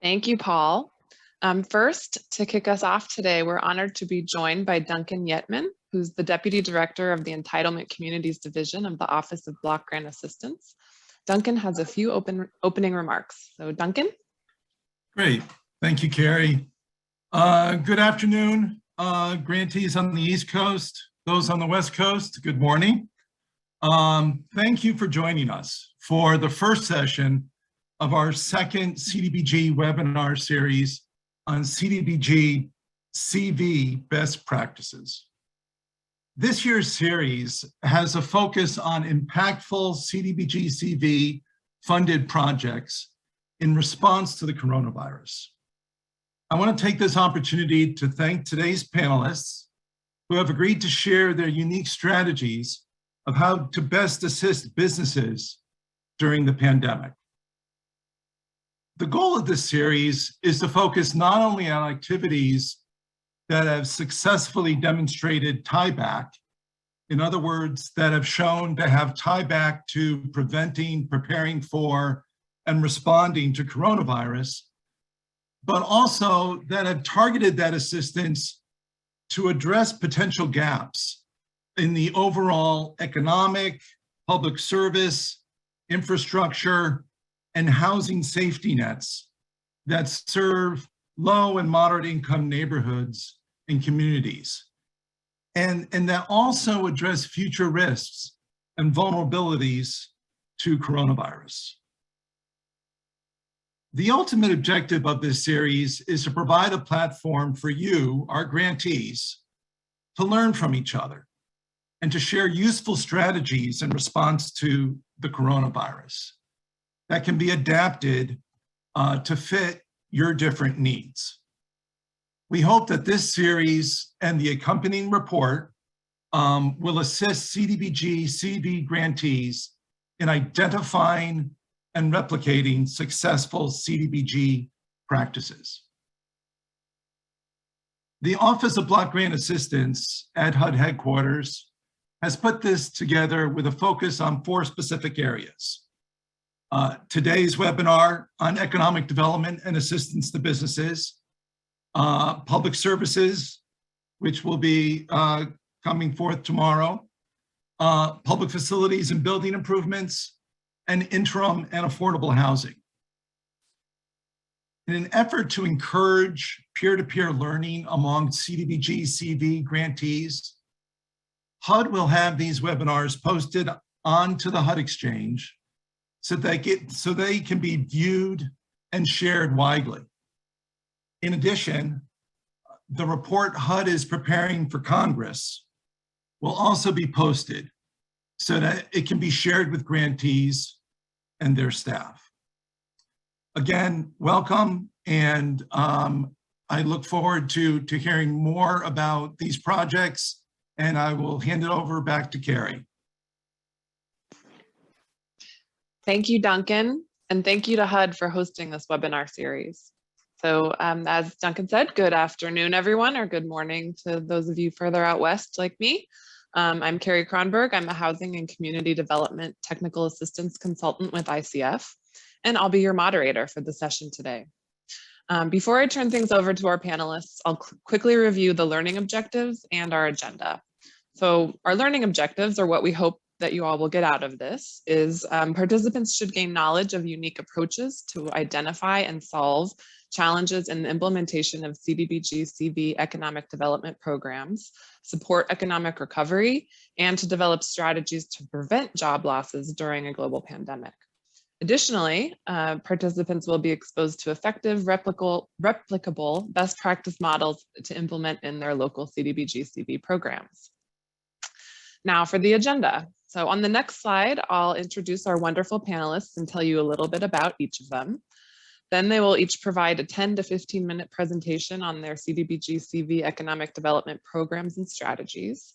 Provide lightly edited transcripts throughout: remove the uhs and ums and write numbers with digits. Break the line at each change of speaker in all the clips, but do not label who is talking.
Thank you, Paul. First, to kick us off today, we're honored to be joined by Duncan Yetman, who's the Deputy Director of the Entitlement Communities Division of the Office of Block Grant Assistance. Duncan has a few opening remarks. So Duncan?
Great, thank you, Carrie. Good afternoon, grantees on the East Coast, those on the West Coast, good morning. Thank you for joining us for the first session of our second CDBG webinar series on CDBG-CV best practices. This year's series has a focus on impactful CDBG-CV funded projects in response to the coronavirus. I want to take this opportunity to thank today's panelists who have agreed to share their unique strategies of how to best assist businesses during the pandemic. The goal of this series is to focus not only on activities that have successfully demonstrated tieback, in other words, that have shown to have tieback to preventing, preparing for, and responding to coronavirus, but also that have targeted that assistance to address potential gaps in the overall economic, public service, infrastructure, and housing safety nets that serve low and moderate income neighborhoods and communities, and that also address future risks and vulnerabilities to coronavirus. The ultimate objective of this series is to provide a platform for you, our grantees, to learn from each other and to share useful strategies in response to the coronavirus that can be adapted to fit your different needs. We hope that this series and the accompanying report will assist CDBG-CV grantees in identifying and replicating successful CDBG practices. The Office of Block Grant Assistance at HUD headquarters has put this together with a focus on 4 specific areas. Today's webinar on economic development and assistance to businesses, public services, which will be coming forth tomorrow, public facilities and building improvements, and interim and affordable housing. In an effort to encourage peer-to-peer learning among CDBG-CV grantees, HUD will have these webinars posted onto the HUD Exchange so they can be viewed and shared widely. In addition, the report HUD is preparing for Congress will also be posted so that it can be shared with grantees and their staff. Again, welcome, and I look forward to hearing more about these projects, and I will hand it over back to Carrie.
Thank you, Duncan, and thank you to HUD for hosting this webinar series. So as Duncan said, good afternoon, everyone, or good morning to those of you further out west like me. I'm Carrie Kronberg. I'm a Housing and Community Development Technical Assistance Consultant with ICF, and I'll be your moderator for the session today. Before I turn things over to our panelists, I'll quickly review the learning objectives and our agenda. So our learning objectives, or what we hope that you all will get out of this, is participants should gain knowledge of unique approaches to identify and solve challenges in the implementation of CDBG-CV economic development programs, support economic recovery, and to develop strategies to prevent job losses during a global pandemic. Additionally, participants will be exposed to effective, replicable best practice models to implement in their local CDBG-CV programs. Now for the agenda. So on the next slide, I'll introduce our wonderful panelists and tell you a little bit about each of them. Then they will each provide a 10 to 15 minute presentation on their CDBG-CV economic development programs and strategies.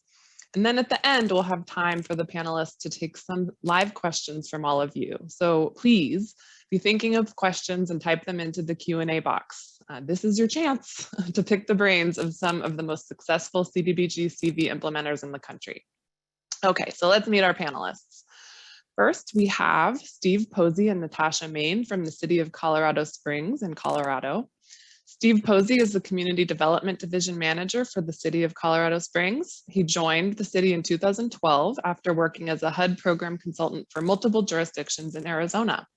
And then at the end, we'll have time for the panelists to take some live questions from all of you. So please be thinking of questions and type them into the Q&A box. This is your chance to pick the brains of some of the most successful CDBG-CV implementers in the country. Okay, so let's meet our panelists. First, we have Steve Posey and Natasha Main from the City of Colorado Springs in Colorado. Steve Posey is the Community Development Division Manager for the City of Colorado Springs. He joined the city in 2012 after working as a HUD program consultant for multiple jurisdictions in Arizona.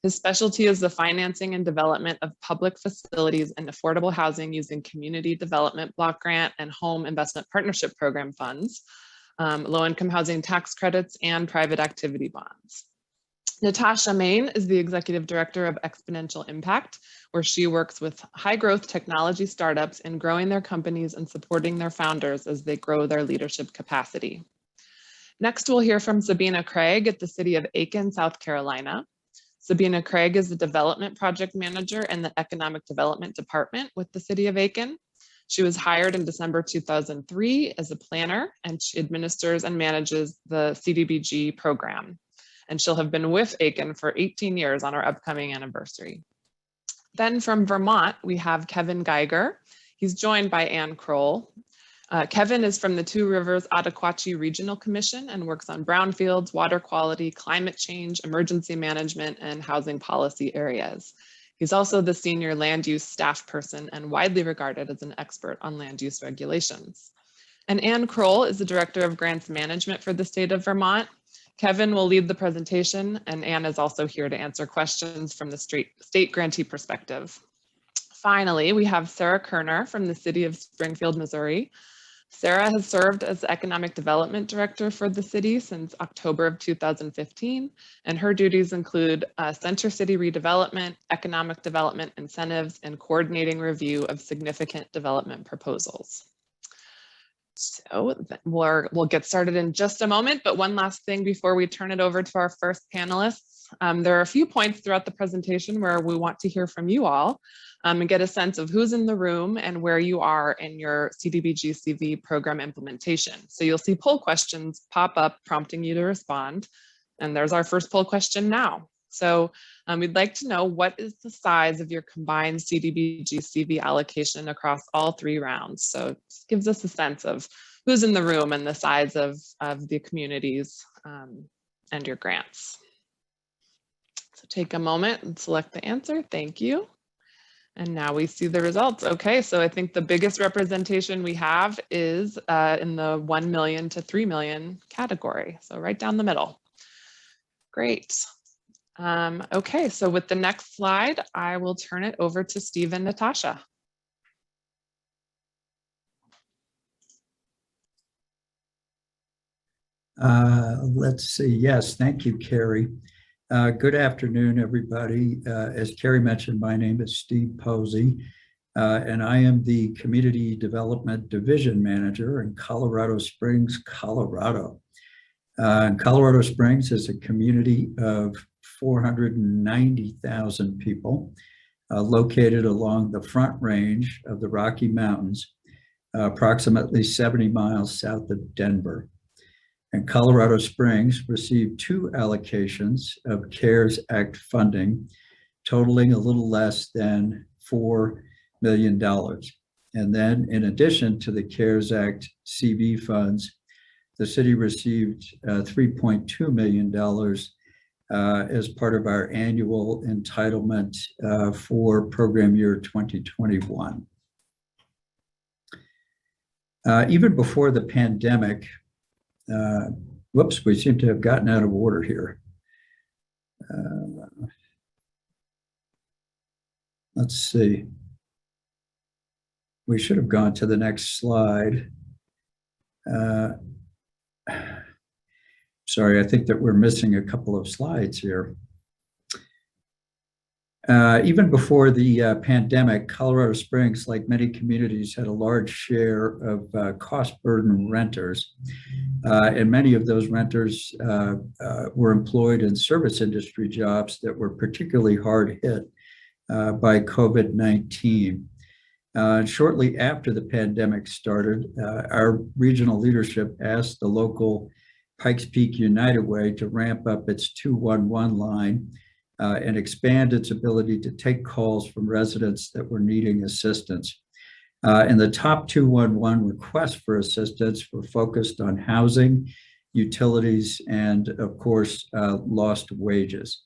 His specialty is the financing and development of public facilities and affordable housing using community development block grant and home investment partnership program funds, low-income housing tax credits, and private activity bonds. Natasha Main is the Executive Director of Exponential Impact, where she works with high-growth technology startups in growing their companies and supporting their founders as they grow their leadership capacity. Next, we'll hear from Sabina Craig at the City of Aiken, South Carolina. Sabina Craig is the Development Project Manager in the Economic Development Department with the City of Aiken. She was hired in December 2003 as a planner, and she administers and manages the CDBG program. And she'll have been with Aiken for 18 years on our upcoming anniversary. Then from Vermont, we have Kevin Geiger. He's joined by Ann Kroll. Kevin is from the Two Rivers Ottaquachi Regional Commission and works on brownfields, water quality, climate change, emergency management, and housing policy areas. He's also the senior land use staff person and widely regarded as an expert on land use regulations. And Ann Kroll is the Director of Grants Management for the state of Vermont. Kevin will lead the presentation, and Ann is also here to answer questions from the state grantee perspective. Finally, we have Sarah Kerner from the City of Springfield, Missouri. Sarah has served as Economic Development Director for the city since October of 2015, and her duties include Center City redevelopment, economic development incentives, and coordinating review of significant development proposals. So we'll get started in just a moment, but one last thing before we turn it over to our first panelists. There are a few points throughout the presentation where we want to hear from you all and get a sense of who's in the room and where you are in your CDBG-CV program implementation. So you'll see poll questions pop up prompting you to respond. And there's our first poll question now. So we'd like to know, what is the size of your combined CDBG-CV allocation across all 3 rounds? So it just gives us a sense of who's in the room and the size of the communities and your grants. So take a moment and select the answer. Thank you. And now we see the results. Okay, so I think the biggest representation we have is in the 1 million to 3 million category. So right down the middle. Great. Okay, so with the next slide, I will turn it over to Steve and Natasha.
Let's see. Yes, thank you, Carrie. Good afternoon, everybody. As Carrie mentioned, my name is Steve Posey, and I am the Community Development Division Manager in Colorado Springs, Colorado. Colorado Springs is a community of 490,000 people located along the Front Range of the Rocky Mountains, approximately 70 miles south of Denver. And Colorado Springs received 2 allocations of CARES Act funding, totaling a little less than $4 million. And then in addition to the CARES Act CV funds, the city received $3.2 million as part of our annual entitlement for program year 2021. Even before the pandemic, whoops, we seem to have gotten out of order here. Let's see. We should have gone to the next slide. Sorry, I think that we're missing a couple of slides here. Even before the pandemic, Colorado Springs, like many communities, had a large share of cost burden renters. And many of those renters were employed in service industry jobs that were particularly hard hit by COVID-19. Shortly after the pandemic started, our regional leadership asked the local Pikes Peak United Way to ramp up its 211 line and expand its ability to take calls from residents that were needing assistance. And the top 211 requests for assistance were focused on housing utilities, and of course, lost wages.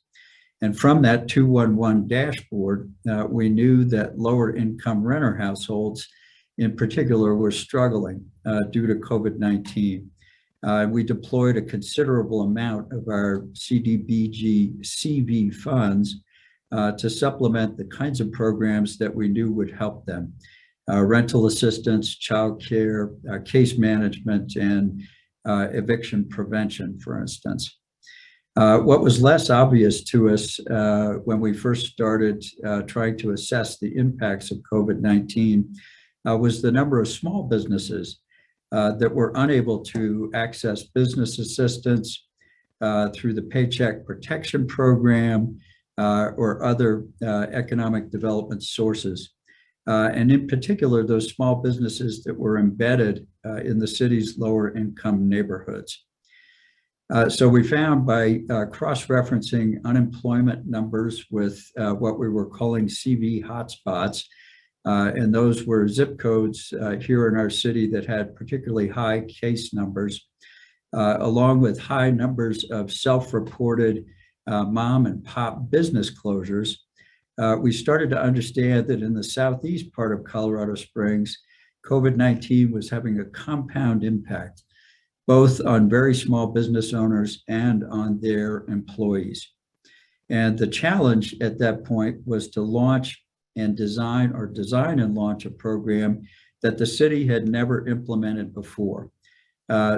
And from that 211 dashboard, we knew that lower income renter households in particular were struggling due to COVID-19. We deployed a considerable amount of our CDBG-CV funds to supplement the kinds of programs that we knew would help them. Rental assistance, childcare, case management, and eviction prevention, for instance. What was less obvious to us when we first started trying to assess the impacts of COVID-19 was the number of small businesses that were unable to access business assistance through the Paycheck Protection Program or other economic development sources. And in particular, those small businesses that were embedded in the city's lower income neighborhoods. So we found by cross-referencing unemployment numbers with what we were calling CV hotspots, and those were zip codes here in our city that had particularly high case numbers, along with high numbers of self-reported mom and pop business closures. We started to understand that in the southeast part of Colorado Springs, COVID-19 was having a compound impact, both on very small business owners and on their employees. And the challenge at that point was to launch and design and launch a program that the city had never implemented before,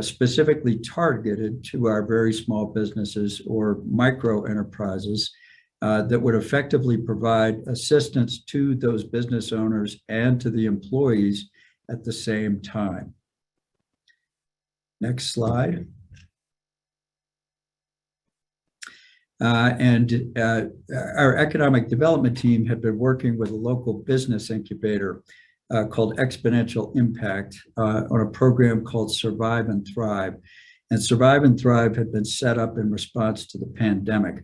specifically targeted to our very small businesses or micro enterprises that would effectively provide assistance to those business owners and to the employees at the same time. Next slide. Our economic development team had been working with a local business incubator called Exponential Impact on a program called Survive and Thrive. And Survive and Thrive had been set up in response to the pandemic.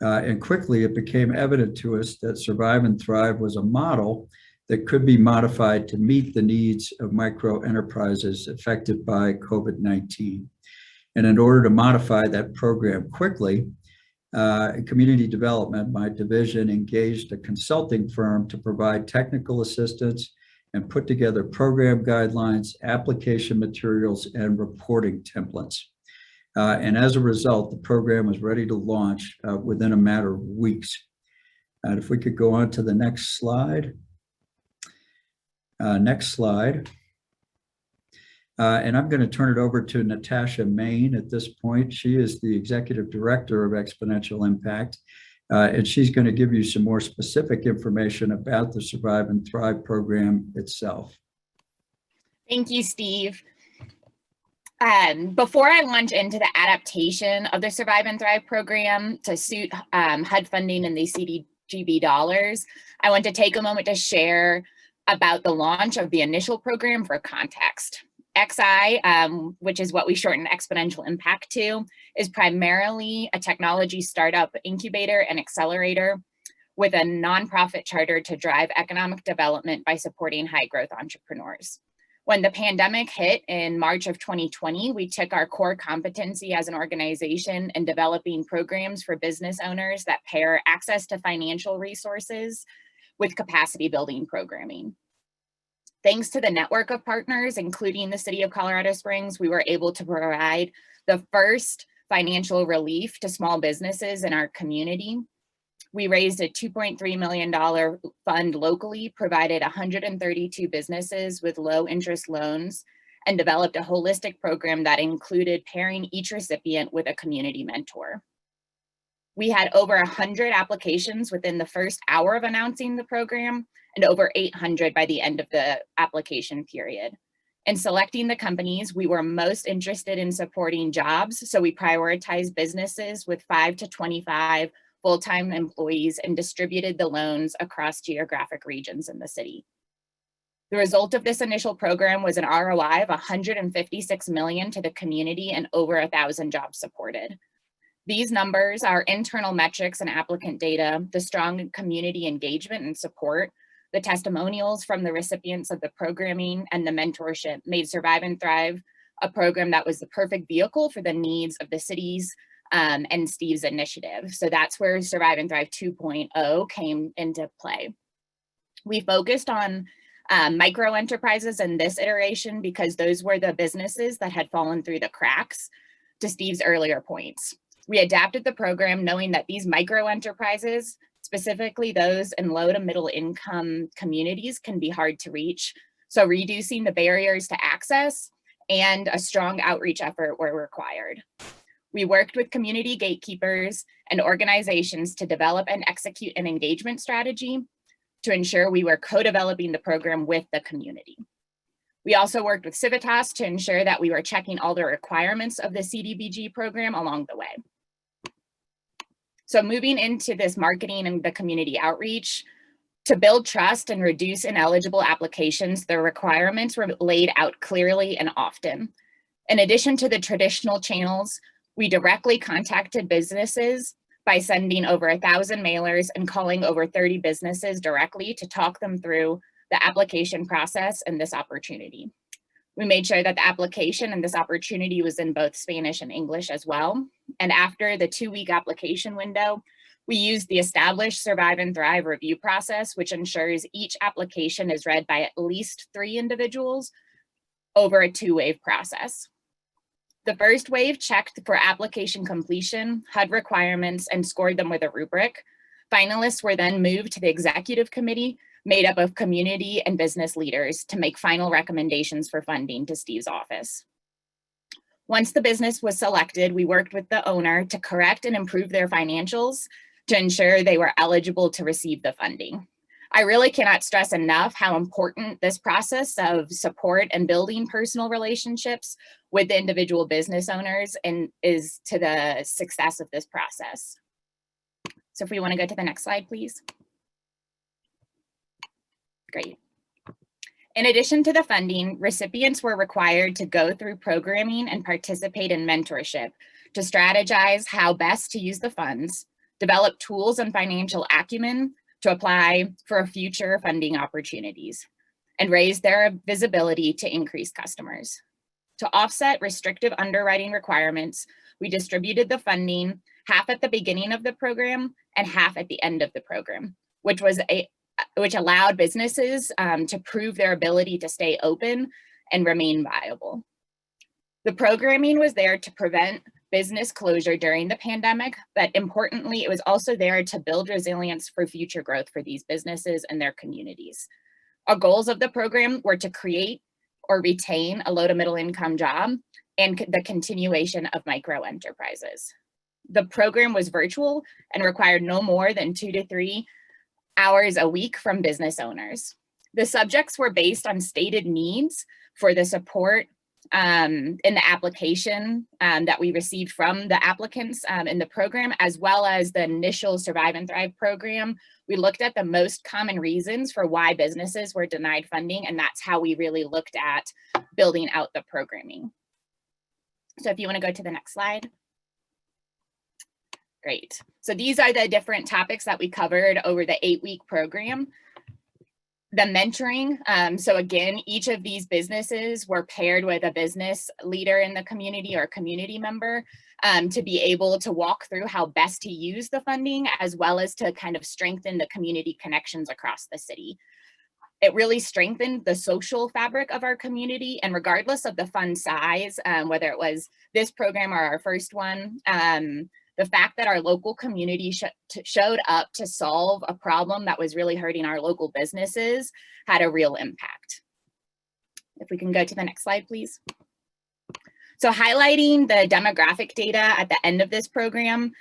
And quickly it became evident to us that Survive and Thrive was a model that could be modified to meet the needs of micro enterprises affected by COVID-19. And in order to modify that program quickly, Community Development, my division, engaged a consulting firm to provide technical assistance and put together program guidelines, application materials, and reporting templates. And as a result, the program was ready to launch within a matter of weeks. And if we could go on to the next slide. Next slide. And I'm going to turn it over to Natasha Main at this point. She is the Executive Director of Exponential Impact, and she's going to give you some more specific information about the Survive and Thrive program itself.
Thank you, Steve. Before I launch into the adaptation of the Survive and Thrive program to suit HUD funding and the CDBG dollars, I want to take a moment to share about the launch of the initial program for context. XI, which is what we shorten Exponential Impact to, is primarily a technology startup incubator and accelerator with a nonprofit charter to drive economic development by supporting high growth entrepreneurs. When the pandemic hit in March of 2020, we took our core competency as an organization in developing programs for business owners that pair access to financial resources with capacity building programming. Thanks to the network of partners, including the City of Colorado Springs, we were able to provide the first financial relief to small businesses in our community. We raised a $2.3 million fund locally, provided 132 businesses with low interest loans, and developed a holistic program that included pairing each recipient with a community mentor. We had over 100 applications within the first hour of announcing the program, and over 800 by the end of the application period. In selecting the companies, we were most interested in supporting jobs, so we prioritized businesses with 5 to 25 full-time employees and distributed the loans across geographic regions in the city. The result of this initial program was an ROI of $156 million to the community and over 1,000 jobs supported. These numbers, our internal metrics and applicant data, the strong community engagement and support, the testimonials from the recipients of the programming, and the mentorship made Survive and Thrive a program that was the perfect vehicle for the needs of the cities and Steve's initiative. So that's where Survive and Thrive 2.0 came into play. We focused on micro enterprises in this iteration because those were the businesses that had fallen through the cracks, to Steve's earlier points. We adapted the program knowing that these micro enterprises, specifically those in low to middle income communities, can be hard to reach. So reducing the barriers to access and a strong outreach effort were required. We worked with community gatekeepers and organizations to develop and execute an engagement strategy to ensure we were co-developing the program with the community. We also worked with Civitas to ensure that we were checking all the requirements of the CDBG program along the way. So moving into this marketing and the community outreach, to build trust and reduce ineligible applications, the requirements were laid out clearly and often. In addition to the traditional channels, we directly contacted businesses by sending over 1,000 mailers and calling over 30 businesses directly to talk them through the application process and this opportunity. We made sure that the application and this opportunity was in both Spanish and English as well. And after the 2-week application window, we used the established Survive and Thrive review process, which ensures each application is read by at least 3 individuals over a 2-wave process. The first wave checked for application completion, HUD requirements, and scored them with a rubric. Finalists were then moved to the executive committee, made up of community and business leaders, to make final recommendations for funding to Steve's office. Once the business was selected, we worked with the owner to correct and improve their financials to ensure they were eligible to receive the funding. I really cannot stress enough how important this process of support and building personal relationships with the individual business owners and is to the success of this process. So if we want to go to the next slide, please. Great. In addition to the funding, recipients were required to go through programming and participate in mentorship to strategize how best to use the funds, develop tools and financial acumen to apply for future funding opportunities, and raise their visibility to increase customers. To offset restrictive underwriting requirements, we distributed the funding half at the beginning of the program and half at the end of the program, which allowed businesses to prove their ability to stay open and remain viable. The programming was there to prevent business closure during the pandemic, but importantly, it was also there to build resilience for future growth for these businesses and their communities. Our goals of the program were to create or retain a low to middle income job and the continuation of micro enterprises. The program was virtual and required no more than 2 to 3 hours a week from business owners. The subjects were based on stated needs for the support in the application that we received from the applicants in the program, as well as the initial Survive and Thrive program. We looked at the most common reasons for why businesses were denied funding, and that's how we really looked at building out the programming. So if you want to go to the next slide. Great. So these are the different topics that we covered over the 8-week program. The mentoring, so again, each of these businesses were paired with a business leader in the community or community member to be able to walk through how best to use the funding, as well as to kind of strengthen the community connections across the city. It really strengthened the social fabric of our community, and regardless of the fund size, whether it was this program or our first one, the fact that our local community showed up to solve a problem that was really hurting our local businesses had a real impact. If we can go to the next slide, please. So highlighting the demographic data at the end of this program,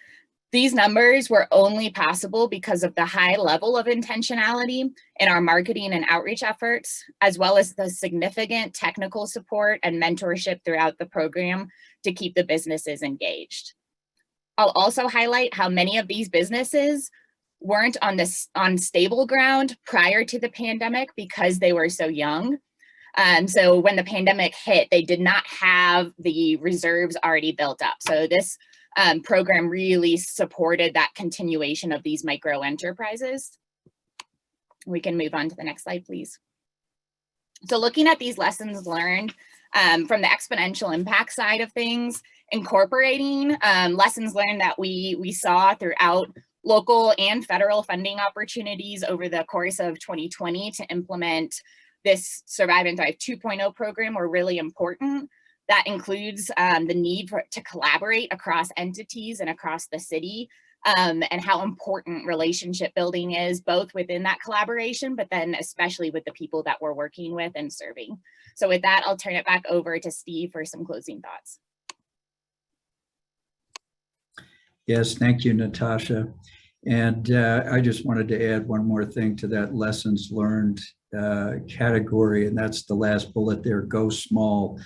these numbers were only possible because of the high level of intentionality in our marketing and outreach efforts, as well as the significant technical support and mentorship throughout the program to keep the businesses engaged. I'll also highlight how many of these businesses weren't on stable ground prior to the pandemic because they were so young. So when the pandemic hit, they did not have the reserves already built up. So this program really supported that continuation of these micro enterprises. We can move on to the next slide, please. So looking at these lessons learned From the exponential impact side of things, incorporating lessons learned that we saw throughout local and federal funding opportunities over the course of 2020 to implement this Survive and Thrive 2.0 program were really important. That includes the need to collaborate across entities and across the city, and how important relationship building is, both within that collaboration, but then especially with the people that we're working with and serving. So with that, I'll turn it back over to Steve for some closing thoughts.
Yes, thank you, Natasha. And I just wanted to add one more thing to that lessons learned category, and that's the last bullet there, go small.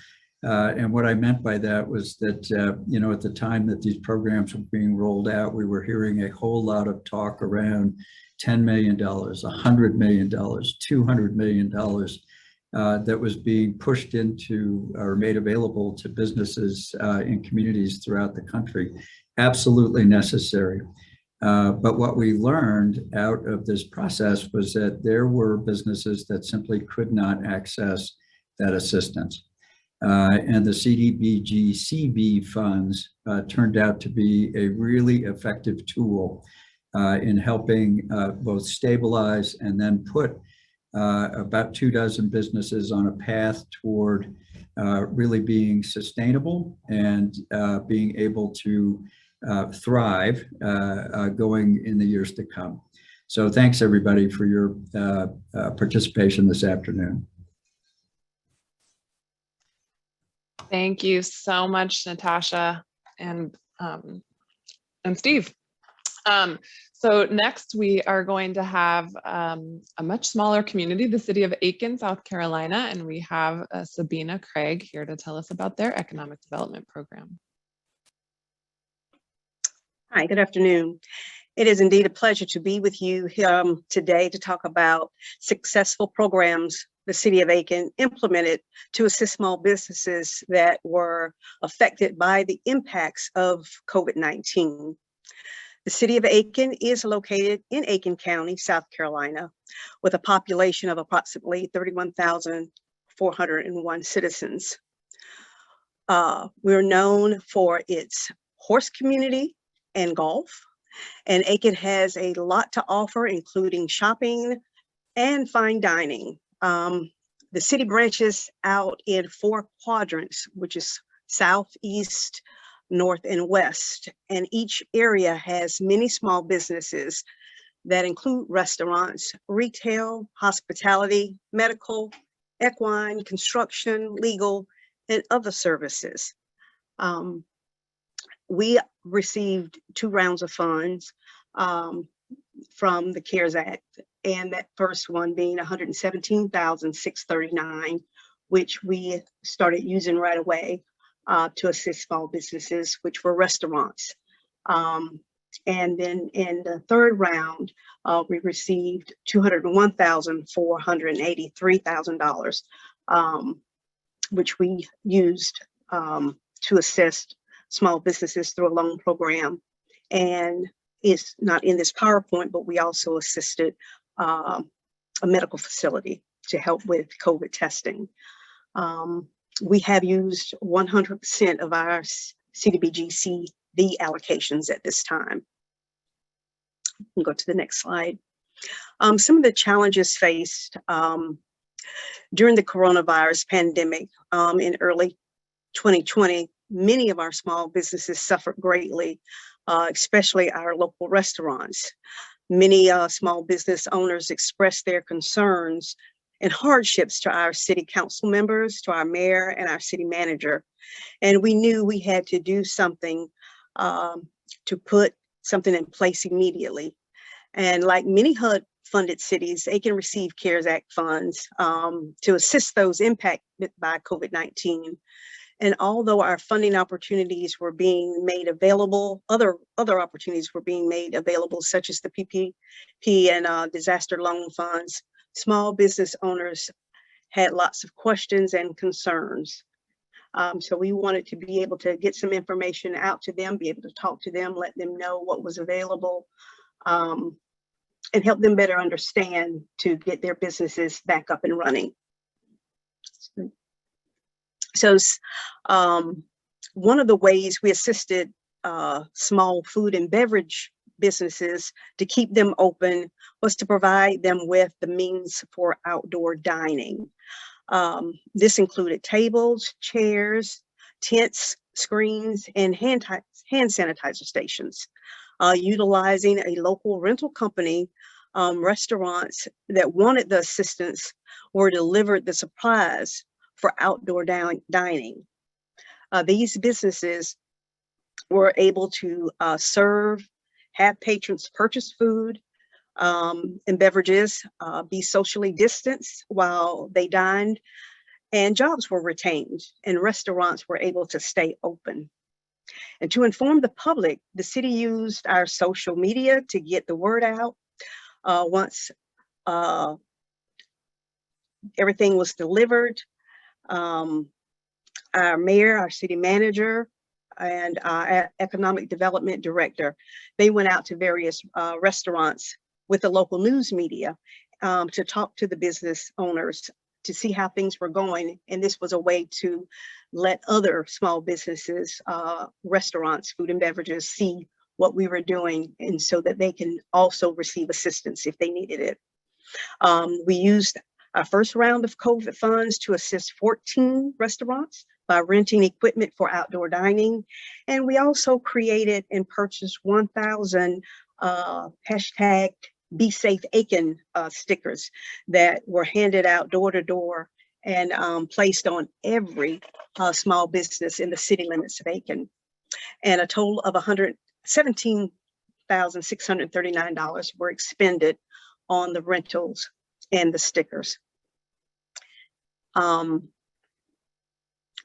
And what I meant by that was that, you know, at the time that these programs were being rolled out, we were hearing a whole lot of talk around $10 million, $100 million, $200 million that was being pushed into or made available to businesses in communities throughout the country. Absolutely necessary. But what we learned out of this process was that there were businesses that simply could not access that assistance. And the CDBG-CV funds turned out to be a really effective tool in helping both stabilize and then put about 24 businesses on a path toward really being sustainable and being able to thrive going in the years to come. So thanks everybody for your participation this afternoon.
Thank you so much, Natasha and Steve. So next we are going to have a much smaller community, the city of Aiken, South Carolina, and we have Sabina Craig here to tell us about their economic development program.
Hi, good afternoon. It is indeed a pleasure to be with you today to talk about successful programs the city of Aiken implemented to assist small businesses that were affected by the impacts of COVID-19. The city of Aiken is located in Aiken County, South Carolina, with a population of approximately 31,401 citizens. We're known for its horse community and golf, and Aiken has a lot to offer, including shopping and fine dining. The city branches out in 4 quadrants, which is south, east, north, and west. And each area has many small businesses that include restaurants, retail, hospitality, medical, equine, construction, legal, and other services. We received 2 rounds of funds from the CARES Act, and that first one being $117,639, which we started using right away to assist small businesses, which were restaurants. And then in the 3rd round, we received $201,483,000, which we used to assist small businesses through a loan program. And it's not in this PowerPoint, but we also assisted a medical facility to help with COVID testing. We have used 100% of our CDBG-CV allocations at this time. We'll go to the next slide. Some of the challenges faced during the coronavirus pandemic in early 2020, many of our small businesses suffered greatly, especially our local restaurants. Many small business owners expressed their concerns and hardships to our city council members, to our mayor, and our city manager. And we knew we had to do something to put something in place immediately. And like many HUD-funded cities, Aiken received CARES Act funds to assist those impacted by COVID-19. And although our funding opportunities were being made available, other opportunities were being made available, such as the PPP and disaster loan funds, small business owners had lots of questions and concerns. So we wanted to be able to get some information out to them, be able to talk to them, let them know what was available, and help them better understand to get their businesses back up and running. So one of the ways we assisted small food and beverage businesses to keep them open was to provide them with the means for outdoor dining. This included tables, chairs, tents, screens, and hand sanitizer stations. Utilizing a local rental company, restaurants that wanted the assistance were delivered the supplies for outdoor dining. These businesses were able to have patrons purchase food and beverages, be socially distanced while they dined, and jobs were retained, and restaurants were able to stay open. And to inform the public, the city used our social media to get the word out. Once everything was delivered, our mayor, our city manager, and our economic development director, they went out to various restaurants with the local news media to talk to the business owners to see how things were going. And this was a way to let other small businesses, restaurants, food and beverages see what we were doing, and so that they can also receive assistance if they needed it. We used our first round of COVID funds to assist 14 restaurants by renting equipment for outdoor dining. And we also created and purchased 1,000 hashtag Be Safe Aiken stickers that were handed out door to door and placed on every small business in the city limits of Aiken. And a total of $117,639 were expended on the rentals and the stickers.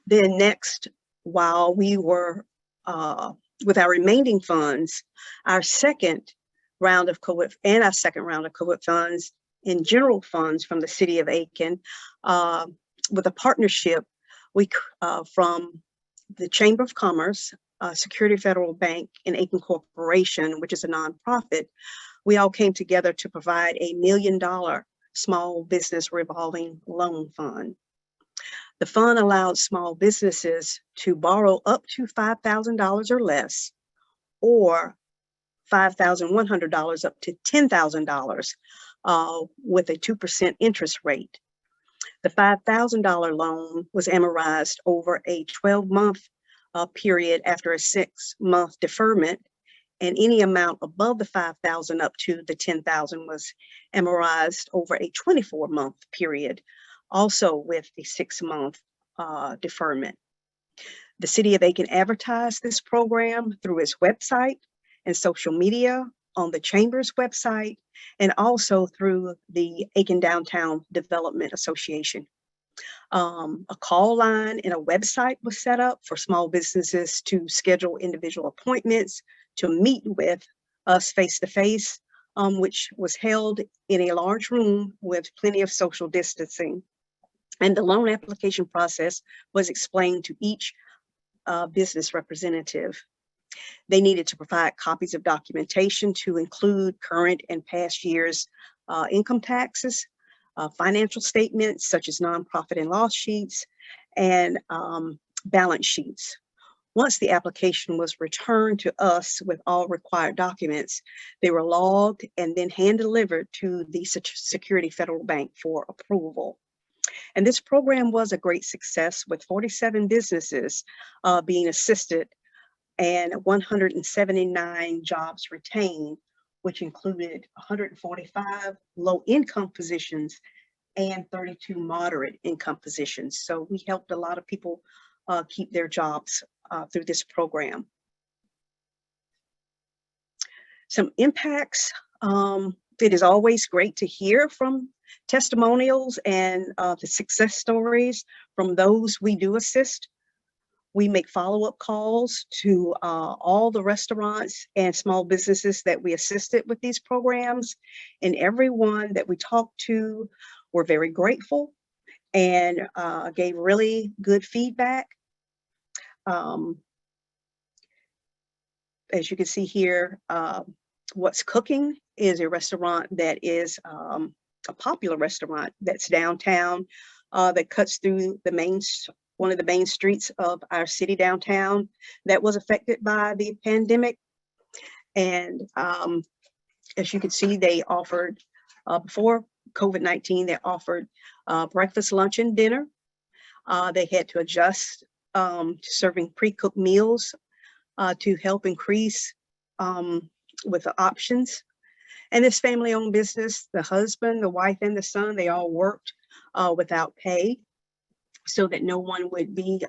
Then next, while we were with our remaining funds, our second round of CoWork and our second round of CoWork funds and general funds from the city of Aiken, with a partnership from the Chamber of Commerce, Security Federal Bank, and Aiken Corporation, which is a nonprofit, we all came together to provide $1 million small business revolving loan fund. The fund allowed small businesses to borrow up to $5,000 or less, or $5,100 up to $10,000 with a 2% interest rate. The $5,000 loan was amortized over a 12-month period after a 6-month deferment, and any amount above the $5,000 up to the $10,000 was amortized over a 24-month period, also with a 6-month deferment. The city of Aiken advertised this program through its website and social media, on the Chamber's website, and also through the Aiken Downtown Development Association. A call line and a website was set up for small businesses to schedule individual appointments to meet with us face-to-face, which was held in a large room with plenty of social distancing. And the loan application process was explained to each business representative. They needed to provide copies of documentation to include current and past years' income taxes, financial statements such as nonprofit and loss sheets, and balance sheets. Once the application was returned to us with all required documents, they were logged and then hand-delivered to the Security Federal Bank for approval. And this program was a great success, with 47 businesses being assisted and 179 jobs retained, which included 145 low-income positions and 32 moderate income positions. So we helped a lot of people keep their jobs through this program. Some impacts. It is always great to hear from testimonials and the success stories from those we do assist. We make follow-up calls to all the restaurants and small businesses that we assisted with these programs, and everyone that we talked to were very grateful and gave really good feedback. As you can see here, What's Cooking is a restaurant that is a popular restaurant that's downtown, that cuts through the main one of the main streets of our city downtown that was affected by the pandemic. And as you can see, they offered, before COVID-19, they offered breakfast, lunch, and dinner. They had to adjust to serving pre-cooked meals to help increase with the options. And this family-owned business, the husband, the wife, and the son, they all worked without pay so that no one would be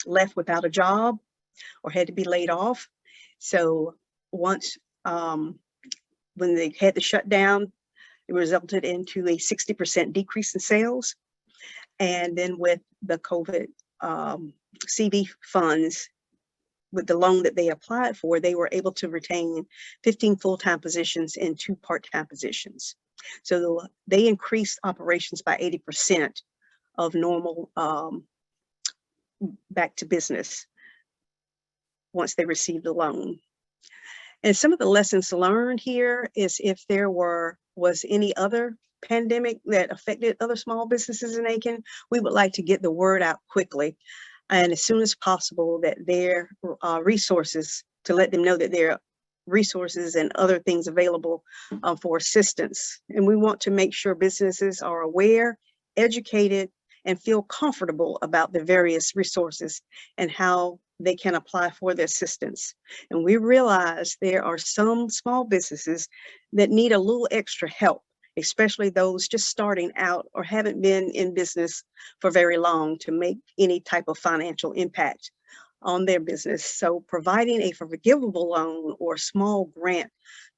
left without a job or had to be laid off. So once, when they had to shut down, it resulted into a 60% decrease in sales. And then with the COVID CV funds, with the loan that they applied for, they were able to retain 15 full-time positions and 2 part-time positions. So they increased operations by 80% of normal back to business once they received the loan. And some of the lessons learned here is if there was any other pandemic that affected other small businesses in Aiken, we would like to get the word out quickly and as soon as possible that their resources, to let them know that there are resources and other things available for assistance. And we want to make sure businesses are aware, educated, and feel comfortable about the various resources and how they can apply for the assistance. And we realize there are some small businesses that need a little extra help, especially those just starting out or haven't been in business for very long to make any type of financial impact on their business. So providing a forgivable loan or small grant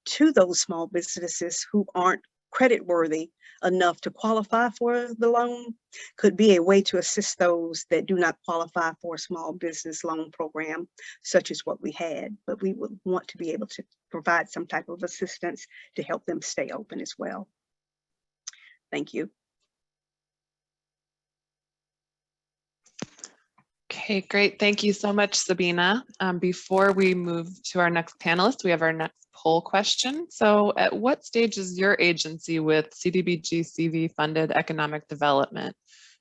to those small businesses who aren't credit worthy enough to qualify for the loan could be a way to assist those that do not qualify for a small business loan program, such as what we had. But we would want to be able to provide some type of assistance to help them stay open as well. Thank you.
Okay, great. Thank you so much, Sabina. Before we move to our next panelist, we have our next poll question. So at what stage is your agency with CDBG-CV funded economic development?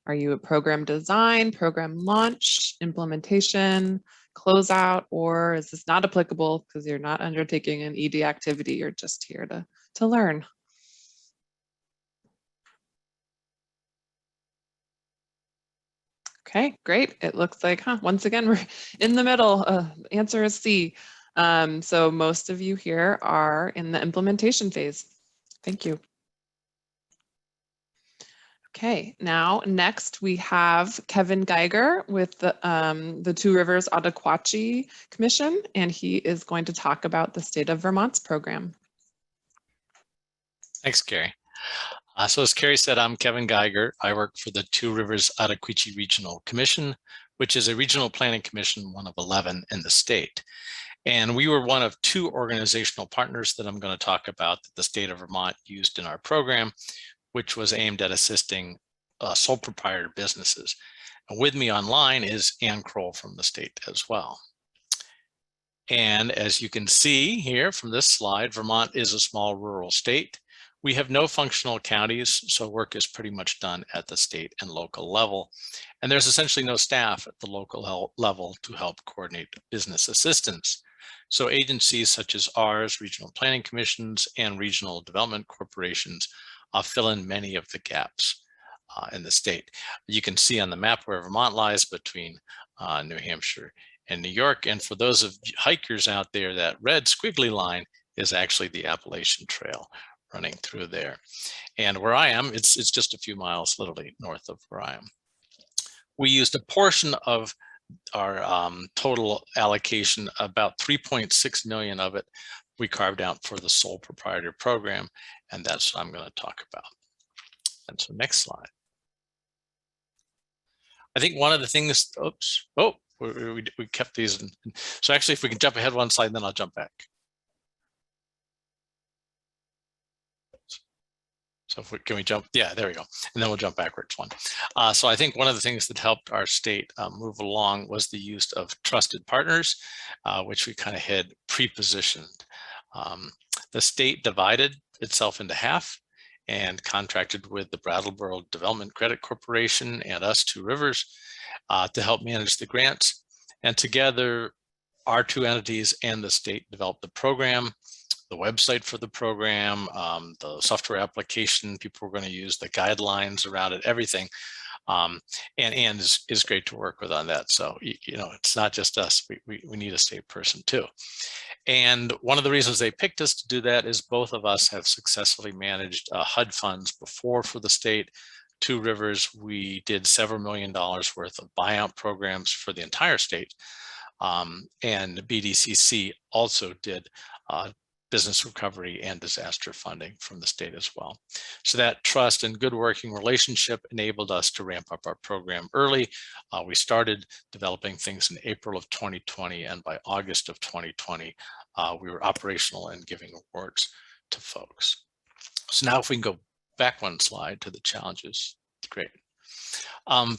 Are you at program design, program launch, implementation, closeout, or is this not applicable because you're not undertaking an ED activity, you're just here to learn? Okay, great. It looks like, once again, we're in the middle. Answer is C. So most of you here are in the implementation phase. Thank you. Okay, now next we have Kevin Geiger with the Two Rivers Ottaquachi Commission, and he is going to talk about the State of Vermont's program.
Thanks, Carrie. So as Carrie said, I'm Kevin Geiger. I work for the Two Rivers Ottaquachi Regional Commission, which is a regional planning commission, one of 11 in the state. And we were one of 2 organizational partners that I'm going to talk about that the state of Vermont used in our program, which was aimed at assisting sole proprietor businesses. And with me online is Ann Kroll from the state as well. And as you can see here from this slide, Vermont is a small rural state. We have no functional counties, so work is pretty much done at the state and local level. And there's essentially no staff at the local level to help coordinate business assistance. So agencies such as ours, regional planning commissions, and regional development corporations fill in many of the gaps in the state. You can see on the map where Vermont lies between New Hampshire and New York. And for those of hikers out there, that red squiggly line is actually the Appalachian Trail running through there. And where I am, it's just a few miles literally north of where I am. We used a portion of our total allocation, about 3.6 million of it we carved out for the sole proprietor program, and that's what I'm going to talk about. And so next slide. I think one of the things, we kept these. So actually, if we can jump ahead one slide, then I'll jump back. So if can we jump? Yeah, there we go. And then we'll jump backwards one. So I think one of the things that helped our state move along was the use of trusted partners, which we kind of had pre-positioned. The state divided itself into half and contracted with the Brattleboro Development Credit Corporation and us, Two Rivers. to help manage the grants. And together, our two entities and the state developed the program, the website for the program, the software application people were going to use, the guidelines around it, everything. And is great to work with on that. So, you know, it's not just us, we need a state person too. And one of the reasons they picked us to do that is both of us have successfully managed HUD funds before for the state. Two Rivers, we did several $1 million worth of buyout programs for the entire state. And BDCC also did business recovery and disaster funding from the state as well. So that trust and good working relationship enabled us to ramp up our program early. We started developing things in April of 2020, and by August of 2020, we were operational and giving awards to folks. So now if we can go back one slide to the challenges, great.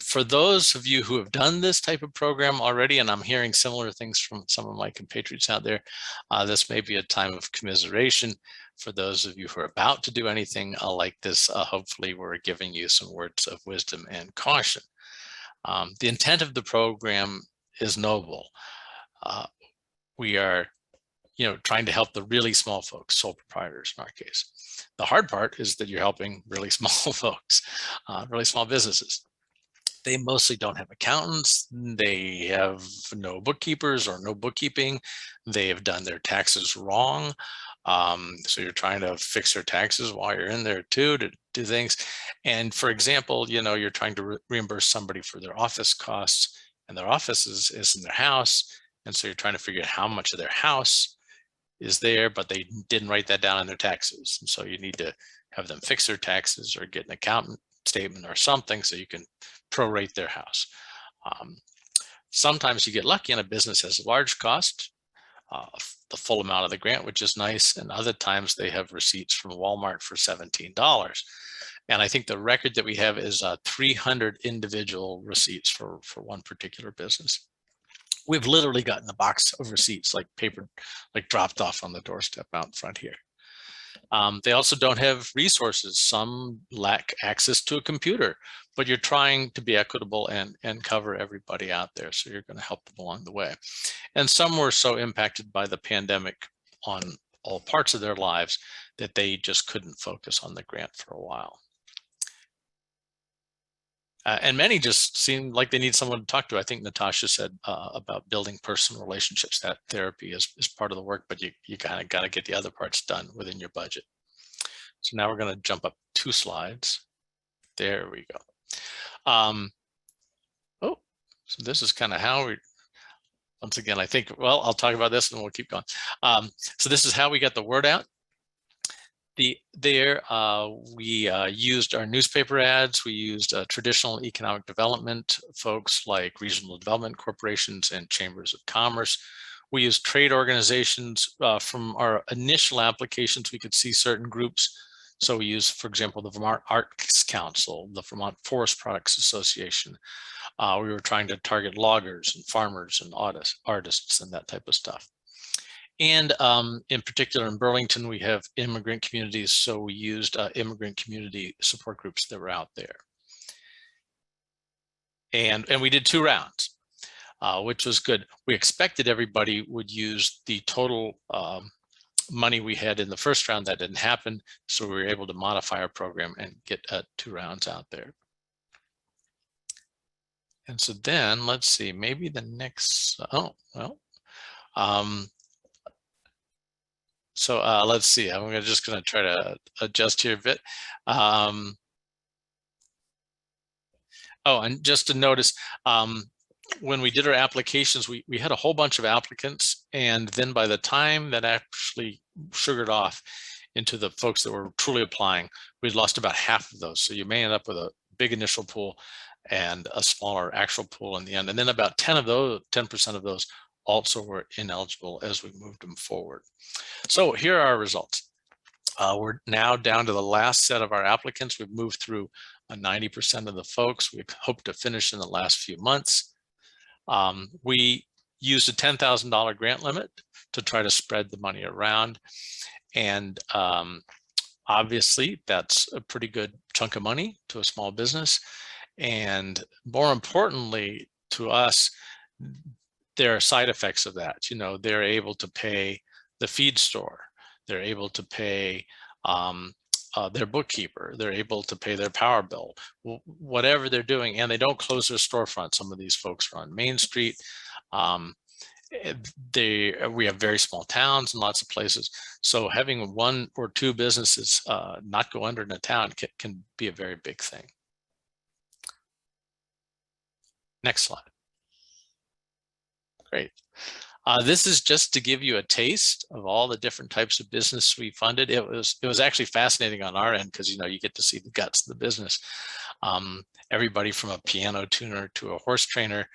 For those of you who have done this type of program already, and I'm hearing similar things from some of my compatriots out there, this may be a time of commiseration. For those of you who are about to do anything like this, hopefully we're giving you some words of wisdom and caution. The intent of the program is noble. We are, you know, trying to help the really small folks, sole proprietors in our case. The hard part is that you're helping really small folks, really small businesses. They mostly don't have accountants. They have no bookkeepers or no bookkeeping. They have done their taxes wrong. So you're trying to fix their taxes while you're in there too to do things. And for example, you know, you're trying to reimburse somebody for their office costs, and their office is in their house. And so you're trying to figure out how much of their house is there, but they didn't write that down in their taxes. And so you need to have them fix their taxes or get an accountant statement or something so you can prorate their house. Sometimes you get lucky and a business has a large cost, the full amount of the grant, which is nice. And other times they have receipts from Walmart for $17. And I think the record that we have is 300 individual receipts for one particular business. We've literally gotten a box of receipts like paper, like dropped off on the doorstep out front here. They also don't have resources. Some lack access to a computer, but you're trying to be equitable and cover everybody out there. So you're going to help them along the way. And some were so impacted by the pandemic on all parts of their lives that they just couldn't focus on the grant for a while. And many just seem like they need someone to talk to. I think Natasha said about building personal relationships, that therapy is part of the work, but you kind of got to get the other parts done within your budget. So now we're going to jump up 2 slides. There we go. Oh, so this is kind of how we, once again, I think, well, I'll talk about this and we'll keep going. So this is how we get the word out. We used our newspaper ads. We used traditional economic development folks like regional development corporations and chambers of commerce. We used trade organizations. From our initial applications, we could see certain groups. So we used, for example, the Vermont Arts Council, the Vermont Forest Products Association. We were trying to target loggers and farmers and artists and that type of stuff. And in particular, in Burlington, we have immigrant communities. So we used immigrant community support groups that were out there. And we did 2 rounds, which was good. We expected everybody would use the total money we had in the first round. That didn't happen. So we were able to modify our program and get 2 rounds out there. And so then let's see, maybe the next, oh, well. So let's see, I'm just going to try to adjust here a bit. Oh, and just to notice, when we did our applications, we had a whole bunch of applicants. And then by the time that actually sugared off into the folks that were truly applying, we'd lost about half of those. So you may end up with a big initial pool and a smaller actual pool in the end. And then about 10% of those also were ineligible as we moved them forward. So here are our results. We're now down to the last set of our applicants. We've moved through 90% of the folks. We hope to finish in the last few months. We used a $10,000 grant limit to try to spread the money around. And obviously, that's a pretty good chunk of money to a small business. And more importantly, to us, there are side effects of that. You know, they're able to pay the feed store, they're able to pay their bookkeeper, they're able to pay their power bill, whatever they're doing, and they don't close their storefront. Some of these folks are on Main Street. We have very small towns and lots of places. So having one or two businesses not go under in a town can be a very big thing. Next slide. Great. This is just to give you a taste of all the different types of business we funded. It was actually fascinating on our end because, you know, you get to see the guts of the business. Everybody from a piano tuner to a horse trainer.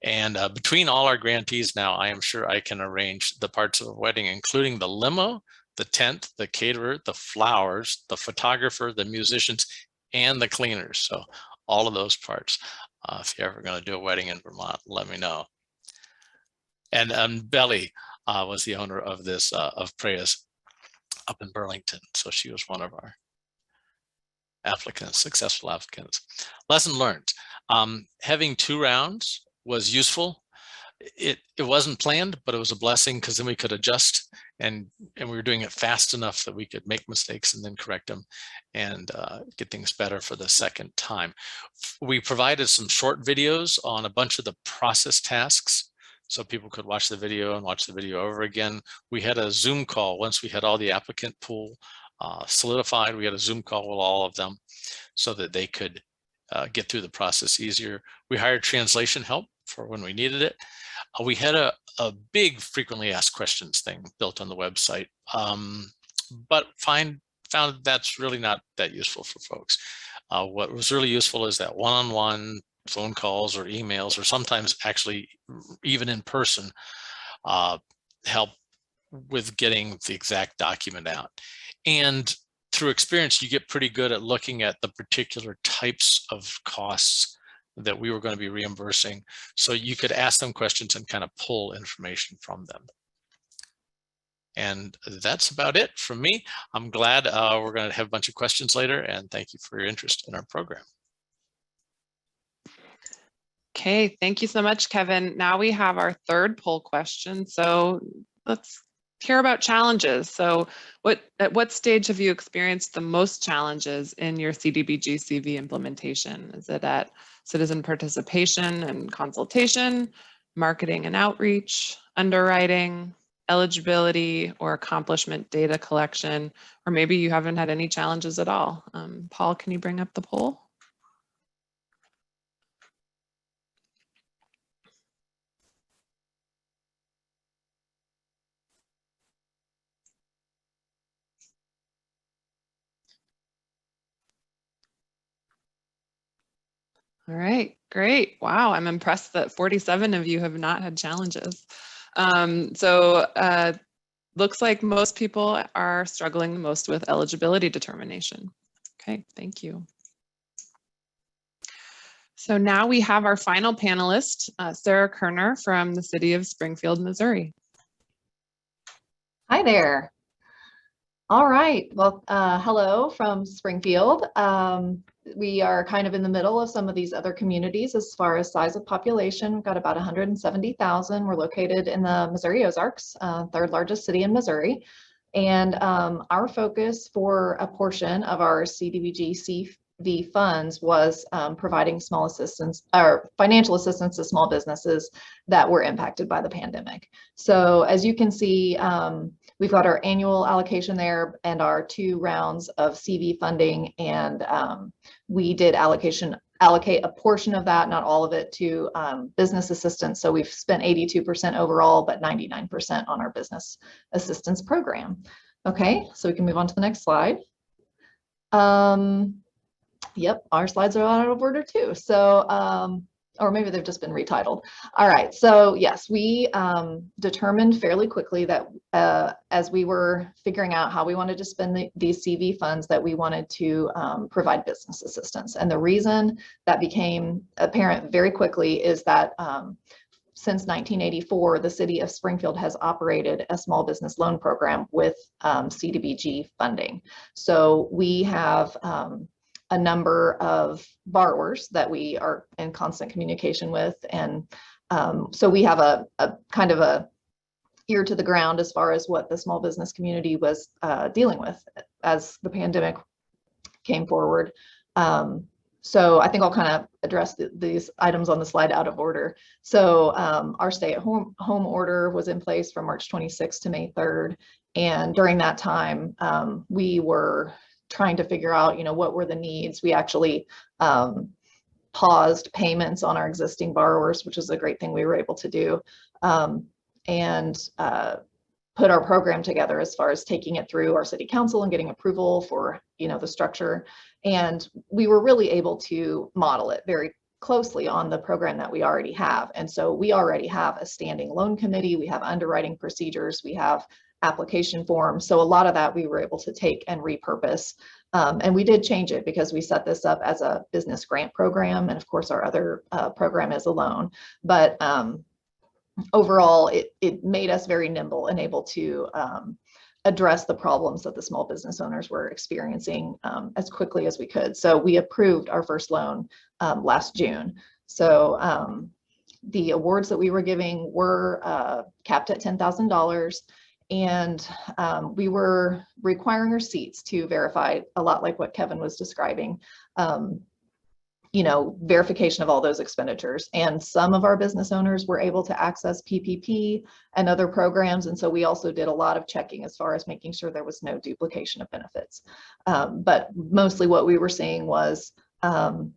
And between all our grantees now, I am sure I can arrange the parts of a wedding, including the limo, the tent, the caterer, the flowers, the photographer, the musicians, and the cleaners. So all of those parts. If you're ever going to do a wedding in Vermont, let me know. And Belly was the owner of this, of Preya's up in Burlington. So she was one of our applicants, successful applicants. Lesson learned. Having 2 rounds was useful. It wasn't planned, but it was a blessing because then we could adjust and we were doing it fast enough that we could make mistakes and then correct them and get things better for the second time. We provided some short videos on a bunch of the process tasks so people could watch the video and watch the video over again. We had a Zoom call once we had all the applicant pool solidified. We had a Zoom call with all of them so that they could get through the process easier. We hired translation help for when we needed it. We had a big frequently asked questions thing built on the website, but found that's really not that useful for folks. What was really useful is that one-on-one phone calls or emails, or sometimes actually even in person, help with getting the exact document out. And through experience, you get pretty good at looking at the particular types of costs that we were going to be reimbursing. So you could ask them questions and kind of pull information from them. And that's about it from me. I'm glad we're going to have a bunch of questions later, and thank you for your interest in our program.
Okay, thank you so much, Kevin. Now we have our third poll question. So let's hear about challenges. So at what stage have you experienced the most challenges in your CDBG-CV implementation? Is it at citizen participation and consultation, marketing and outreach, underwriting, eligibility, or accomplishment data collection? Or maybe you haven't had any challenges at all. Paul, can you bring up the poll? All right, great. Wow, I'm impressed that 47 of you have not had challenges. Looks like most people are struggling the most with eligibility determination. Okay, thank you. So now we have our final panelist, Sarah Kerner from the city of Springfield, Missouri.
Hi there. All right, well, hello from Springfield. We are kind of in the middle of some of these other communities as far as size of population. We've got about 170,000. We're located in the Missouri Ozarks, third largest city in Missouri. And our focus for a portion of our CDBG-CV funds was providing small assistance or financial assistance to small businesses that were impacted by the pandemic. So as you can see, we've got our annual allocation there and our 2 rounds of CV funding, and we did allocate a portion of that, not all of it, to business assistance. So we've spent 82% overall, but 99% on our business assistance program. Okay, so we can move on to the next slide. Yep, our slides are out of order too. So, or maybe they've just been retitled. All right, so yes, we determined fairly quickly that as we were figuring out how we wanted to spend these CV funds, that we wanted to provide business assistance. And the reason that became apparent very quickly is that since 1984, the city of Springfield has operated a small business loan program with CDBG funding. So we have a number of borrowers that we are in constant communication with. And so we have a kind of a ear to the ground as far as what the small business community was dealing with as the pandemic came forward. So I think I'll kind of address these items on the slide out of order. So our stay-at-home order was in place from March 26th to May 3rd. And during that time, we were trying to figure out, what were the needs. We actually paused payments on our existing borrowers, which is a great thing we were able to do, and put our program together as far as taking it through our city council and getting approval for, the structure. And we were really able to model it very closely on the program that we already have. And so we already have a standing loan committee, we have underwriting procedures, we have application forms. So a lot of that we were able to take and repurpose. And we did change it because we set this up as a business grant program. And of course, our other program is a loan. But overall, it made us very nimble and able to address the problems that the small business owners were experiencing as quickly as we could. So we approved our first loan last June. So the awards that we were giving were capped at $10,000. And we were requiring receipts to verify, a lot like what Kevin was describing, verification of all those expenditures. And some of our business owners were able to access PPP and other programs. And so we also did a lot of checking as far as making sure there was no duplication of benefits. But mostly what we were seeing was the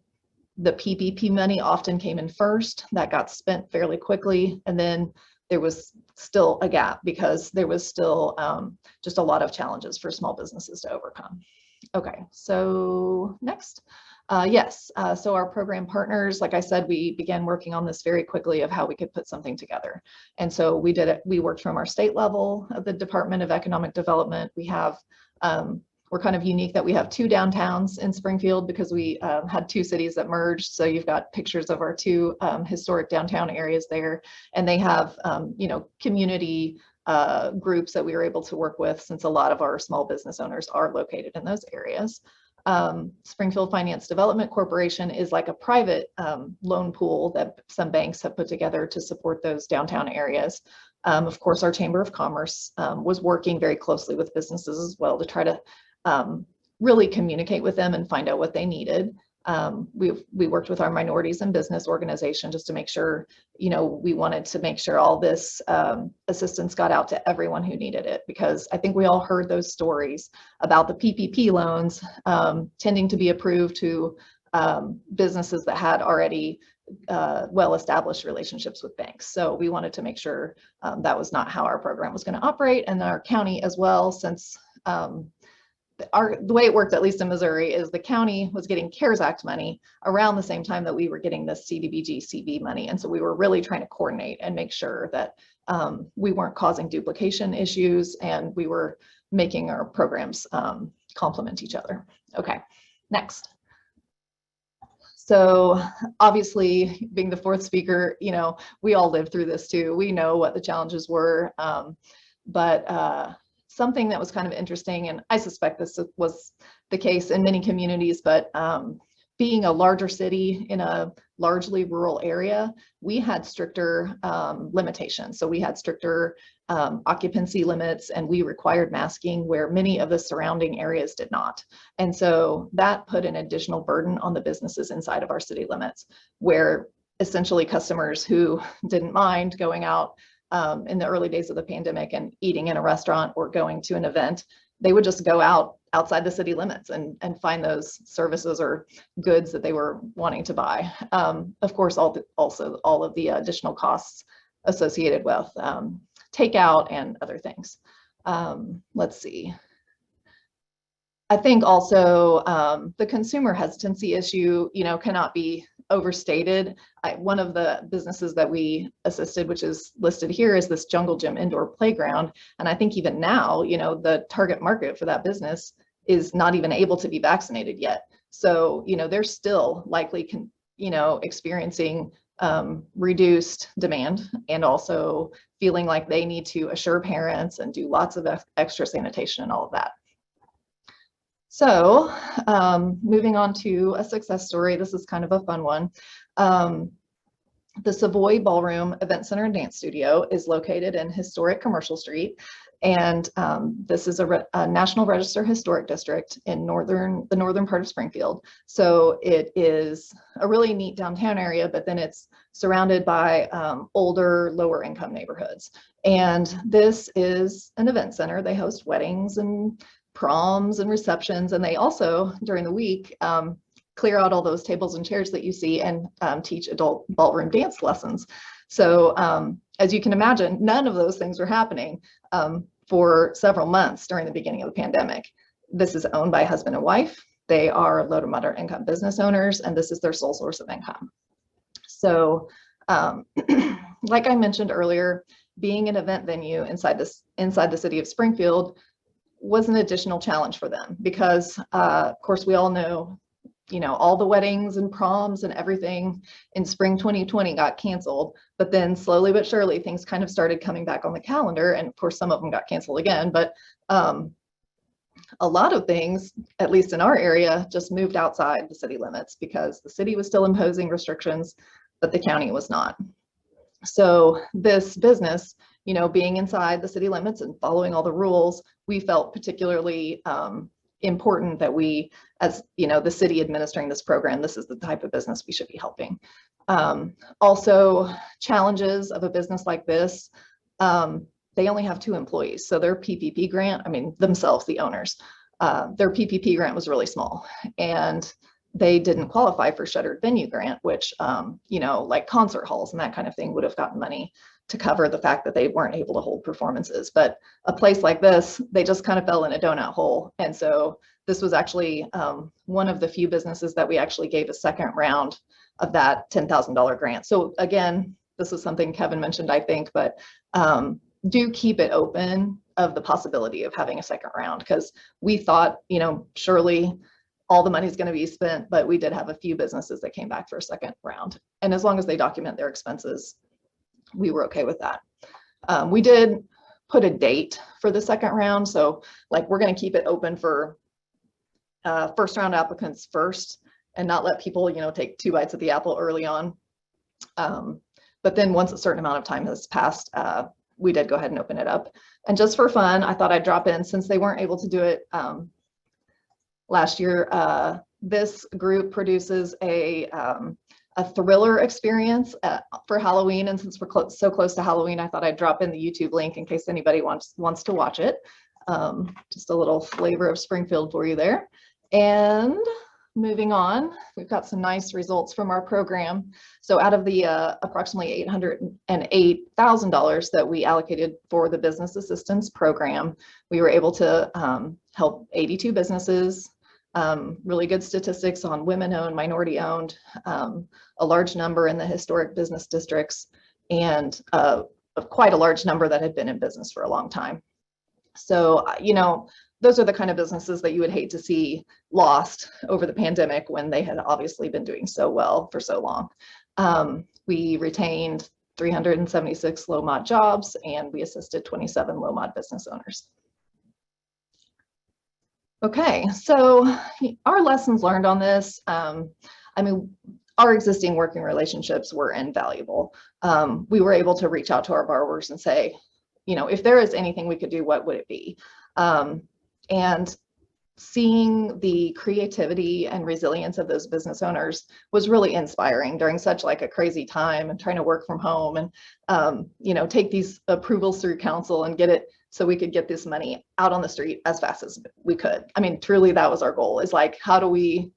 PPP money often came in first. That got spent fairly quickly. And then there was still a gap because there was still just a lot of challenges for small businesses to overcome. Okay, so next. Yes, so our program partners, like I said, we began working on this very quickly of how we could put something together. And so we did it, we worked from our state level of the Department of Economic Development. We have, we're kind of unique that we have 2 downtowns in Springfield because we had 2 cities that merged. So you've got pictures of our 2 historic downtown areas there. And they have, community groups that we were able to work with since a lot of our small business owners are located in those areas. Springfield Finance Development Corporation is like a private loan pool that some banks have put together to support those downtown areas. Of course, our Chamber of Commerce was working very closely with businesses as well to try to really communicate with them and find out what they needed. We worked with our minorities and business organization just to make sure, we wanted to make sure all this assistance got out to everyone who needed it, because I think we all heard those stories about the PPP loans tending to be approved to businesses that had already well-established relationships with banks. So we wanted to make sure that was not how our program was going to operate, and our county as well, since the way it worked, at least in Missouri, is the county was getting CARES Act money around the same time that we were getting this CDBG-CV money. And so we were really trying to coordinate and make sure that we weren't causing duplication issues, and we were making our programs complement each other. Okay, next. So obviously, being the 4th speaker, we all lived through this too. We know what the challenges were, but something that was kind of interesting, and I suspect this was the case in many communities, but being a larger city in a largely rural area, we had stricter limitations. So we had stricter occupancy limits, and we required masking where many of the surrounding areas did not. And so that put an additional burden on the businesses inside of our city limits, where essentially customers who didn't mind going out in the early days of the pandemic and eating in a restaurant or going to an event, they would just go outside the city limits and find those services or goods that they were wanting to buy. Of course, also all of the additional costs associated with takeout and other things. Let's see. I think also the consumer hesitancy issue, cannot be overstated. One of the businesses that we assisted, which is listed here, is this Jungle Gym indoor playground. And I think even now, the target market for that business is not even able to be vaccinated yet. So, they're still likely, experiencing reduced demand, and also feeling like they need to assure parents and do lots of extra sanitation and all of that. So moving on to a success story. This is kind of a fun one. The Savoy Ballroom Event Center and Dance Studio is located in historic Commercial Street. And this is a National Register Historic District in the northern part of Springfield. So it is a really neat downtown area, but then it's surrounded by older, lower income neighborhoods. And this is an event center. They host weddings and proms and receptions. And they also, during the week, clear out all those tables and chairs that you see and teach adult ballroom dance lessons. So as you can imagine, none of those things were happening for several months during the beginning of the pandemic. This is owned by a husband and wife. They are low to moderate income business owners, and this is their sole source of income. So like I mentioned earlier, being an event venue inside the city of Springfield was an additional challenge for them because, of course, we all know, all the weddings and proms and everything in spring 2020 got canceled, but then slowly but surely things kind of started coming back on the calendar. And of course, some of them got canceled again, but a lot of things, at least in our area, just moved outside the city limits because the city was still imposing restrictions, but the county was not. So this business, being inside the city limits and following all the rules, we felt particularly important that we, as the city administering this program, this is the type of business we should be helping. Also, challenges of a business like this, they only have 2 employees. So their PPP grant, themselves, the owners, their PPP grant was really small and they didn't qualify for shuttered venue grant, which, like concert halls and that kind of thing would have gotten money to cover the fact that they weren't able to hold performances. But a place like this, they just kind of fell in a donut hole. And so this was actually one of the few businesses that we actually gave a second round of that $10,000 grant. So again, this is something Kevin mentioned, I think, but do keep it open of the possibility of having a second round, because we thought, surely all the money is going to be spent, but we did have a few businesses that came back for a second round. And as long as they document their expenses, we were okay with that. We did put a date for the second round. So we're going to keep it open for first round applicants first and not let people, take 2 bites of the apple early on. But then once a certain amount of time has passed, we did go ahead and open it up. And just for fun, I thought I'd drop in, since they weren't able to do it last year, this group produces a thriller experience for Halloween. And since we're so close to Halloween, I thought I'd drop in the YouTube link in case anybody wants to watch it. Just a little flavor of Springfield for you there. And moving on, we've got some nice results from our program. So out of the approximately $808,000 that we allocated for the business assistance program, we were able to help 82 businesses. Really good statistics on women-owned, minority-owned, a large number in the historic business districts, and quite a large number that had been in business for a long time. So, those are the kind of businesses that you would hate to see lost over the pandemic when they had obviously been doing so well for so long. We retained 376 low-mod jobs, and we assisted 27 low-mod business owners. Okay, so our lessons learned on this, our existing working relationships were invaluable. We were able to reach out to our borrowers and say, if there is anything we could do, what would it be? And seeing the creativity and resilience of those business owners was really inspiring during such a crazy time and trying to work from home and, take these approvals through council and get it so we could get this money out on the street as fast as we could. Truly that was our goal, is how do we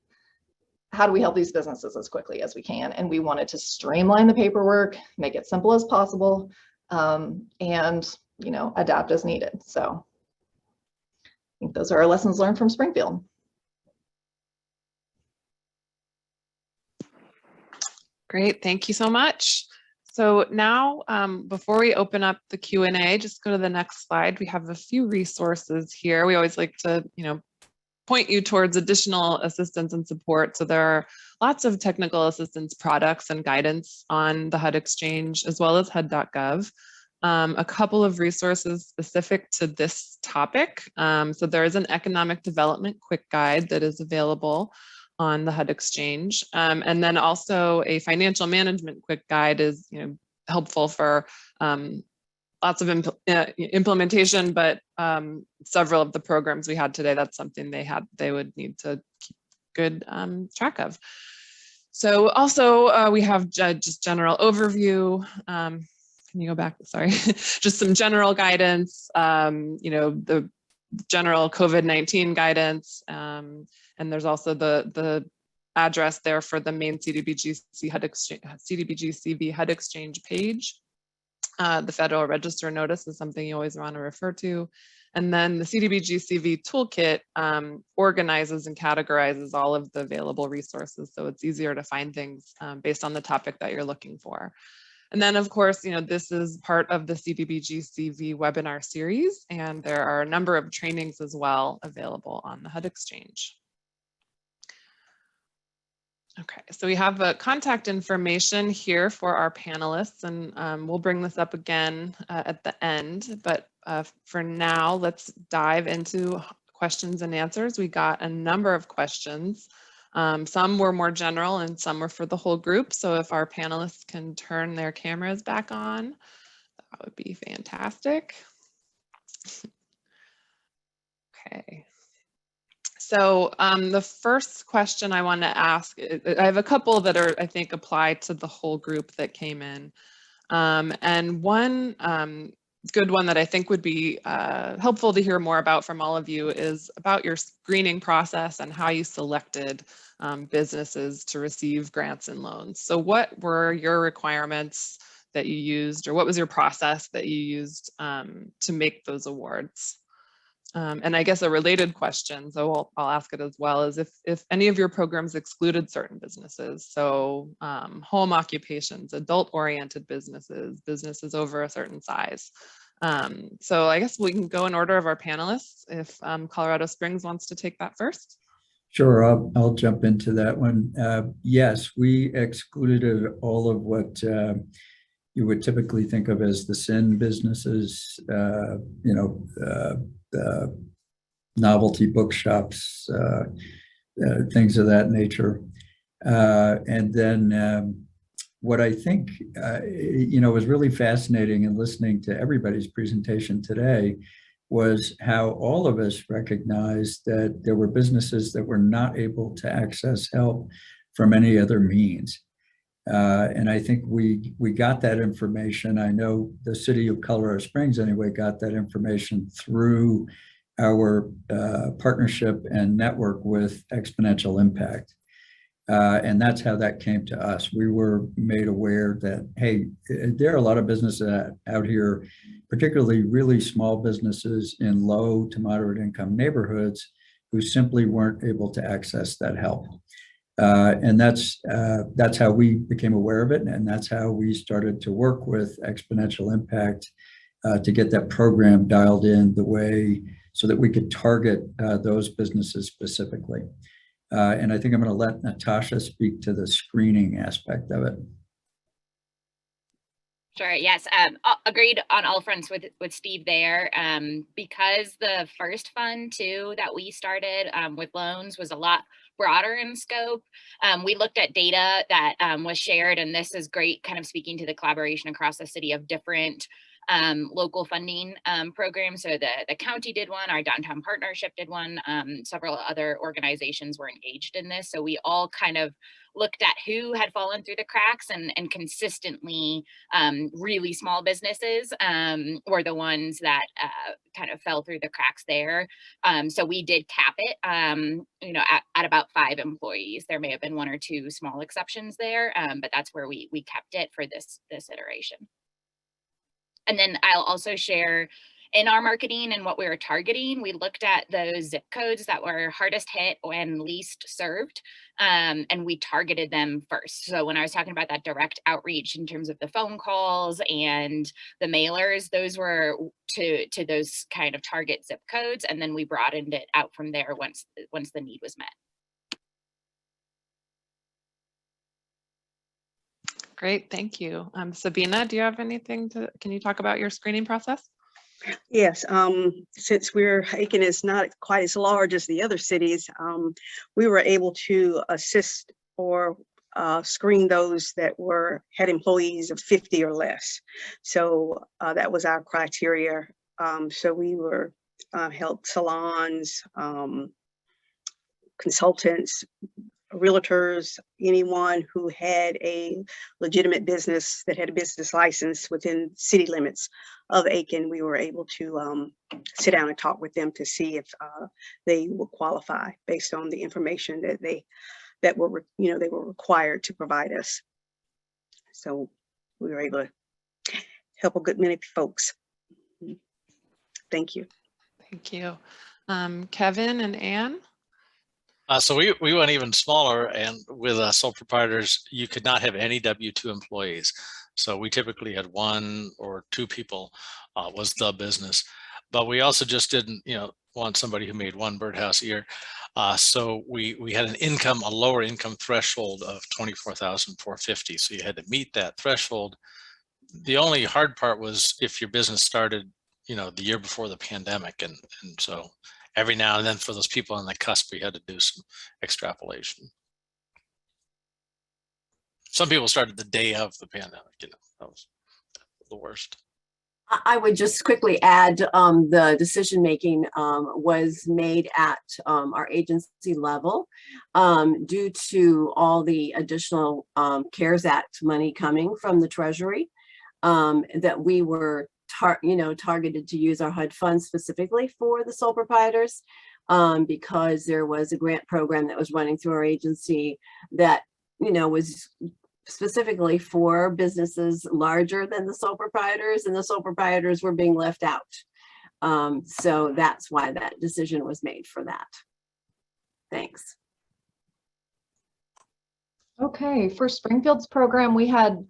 help these businesses as quickly as we can? And we wanted to streamline the paperwork, make it simple as possible, and, adapt as needed. So I think those are our lessons learned from Springfield.
Great, thank you so much. So now, before we open up the Q&A, just go to the next slide. We have a few resources here. We always like to, point you towards additional assistance and support. So there are lots of technical assistance products and guidance on the HUD Exchange, as well as HUD.gov. a couple of resources specific to this topic. So there is an economic development quick guide that is available on the HUD Exchange. And then also a financial management quick guide is helpful for lots of implementation, but several of the programs we had today, that's something they would need to keep good track of. So also we have just general overview. Can you go back? Sorry, just some general guidance, the general COVID-19 guidance. And there's also the address there for the main CDBG-CV HUD Exchange page. The Federal Register notice is something you always want to refer to. And then the CDBG-CV toolkit organizes and categorizes all of the available resources. So it's easier to find things based on the topic that you're looking for. And then of course, this is part of the CDBG-CV webinar series, and there are a number of trainings as well available on the HUD Exchange. Okay, so we have contact information here for our panelists, and we'll bring this up again at the end. But for now, let's dive into questions and answers. We got a number of questions. Some were more general and some were for the whole group. So if our panelists can turn their cameras back on, that would be fantastic. Okay. So the first question I want to ask, I have a couple that are, I think, apply to the whole group that came in. And one good one that I think would be helpful to hear more about from all of you is about your screening process and how you selected businesses to receive grants and loans. So what were your requirements that you used, or what was your process that you used to make those awards? And I guess a related question, so I'll ask it as well, is if any of your programs excluded certain businesses, so home occupations, adult-oriented businesses, businesses over a certain size. So I guess we can go in order of our panelists if Colorado Springs wants to take that first.
Sure, I'll jump into that one. Yes, we excluded all of what you would typically think of as the SIN businesses, novelty bookshops, things of that nature. And then what I think, was really fascinating in listening to everybody's presentation today was how all of us recognized that there were businesses that were not able to access help from any other means. And I think we got that information. I know the city of Colorado Springs anyway got that information through our partnership and network with Exponential Impact. And that's how that came to us. We were made aware that, hey, there are a lot of businesses out here, particularly really small businesses in low to moderate income neighborhoods who simply weren't able to access that help. And that's how we became aware of it. And that's how we started to work with Exponential Impact to get that program dialed in the way so that we could target those businesses specifically. And I think I'm going to let Natasha speak to the screening aspect of it.
Sure. Yes. Agreed on all fronts with Steve there. Because the first fund too that we started with loans was a lot broader in scope. We looked at data that was shared, and this is great, kind of speaking to the collaboration across the city of different local funding programs. So the county did one, our downtown partnership did one, several other organizations were engaged in this. So we all kind of looked at who had fallen through the cracks, and consistently really small businesses were the ones that kind of fell through the cracks there. So we did cap it, at about 5 employees. There may have been 1 or 2 small exceptions there, but that's where we kept it for this iteration. And then I'll also share in our marketing and what we were targeting, we looked at those zip codes that were hardest hit and least served, and we targeted them first. So when I was talking about that direct outreach in terms of the phone calls and the mailers, those were to those kind of target zip codes, and then we broadened it out from there once the need was met.
Great, thank you. Sabina, do you have anything can you talk about your screening process?
Yes, since Aiken is not quite as large as the other cities, we were able to assist or screen those that had employees of 50 or less. So that was our criteria. So we were helped salons, consultants, realtors, anyone who had a legitimate business that had a business license within city limits of Aiken. We were able to sit down and talk with them to see if they would qualify based on the information that they were required to provide us. So we were able to help a good many folks. Thank you.
Thank you. Kevin and Anne?
So we went even smaller, and with sole proprietors, you could not have any W-2 employees. So we typically had 1 or 2 people was the business, but we also just didn't, want somebody who made 1 birdhouse a year. So we had a lower income threshold of $24,450. So you had to meet that threshold. The only hard part was if your business started, the year before the pandemic, and so every now and then for those people on the cusp, we had to do some extrapolation. Some people started the day of the pandemic, that was the worst.
I would just quickly add, the decision-making was made at our agency level due to all the additional CARES Act money coming from the Treasury, that we were targeted to use our HUD funds specifically for the sole proprietors, because there was a grant program that was running through our agency that, was specifically for businesses larger than the sole proprietors, and the sole proprietors were being left out. So that's why that decision was made for that. Thanks.
Okay, for Springfield's program, we had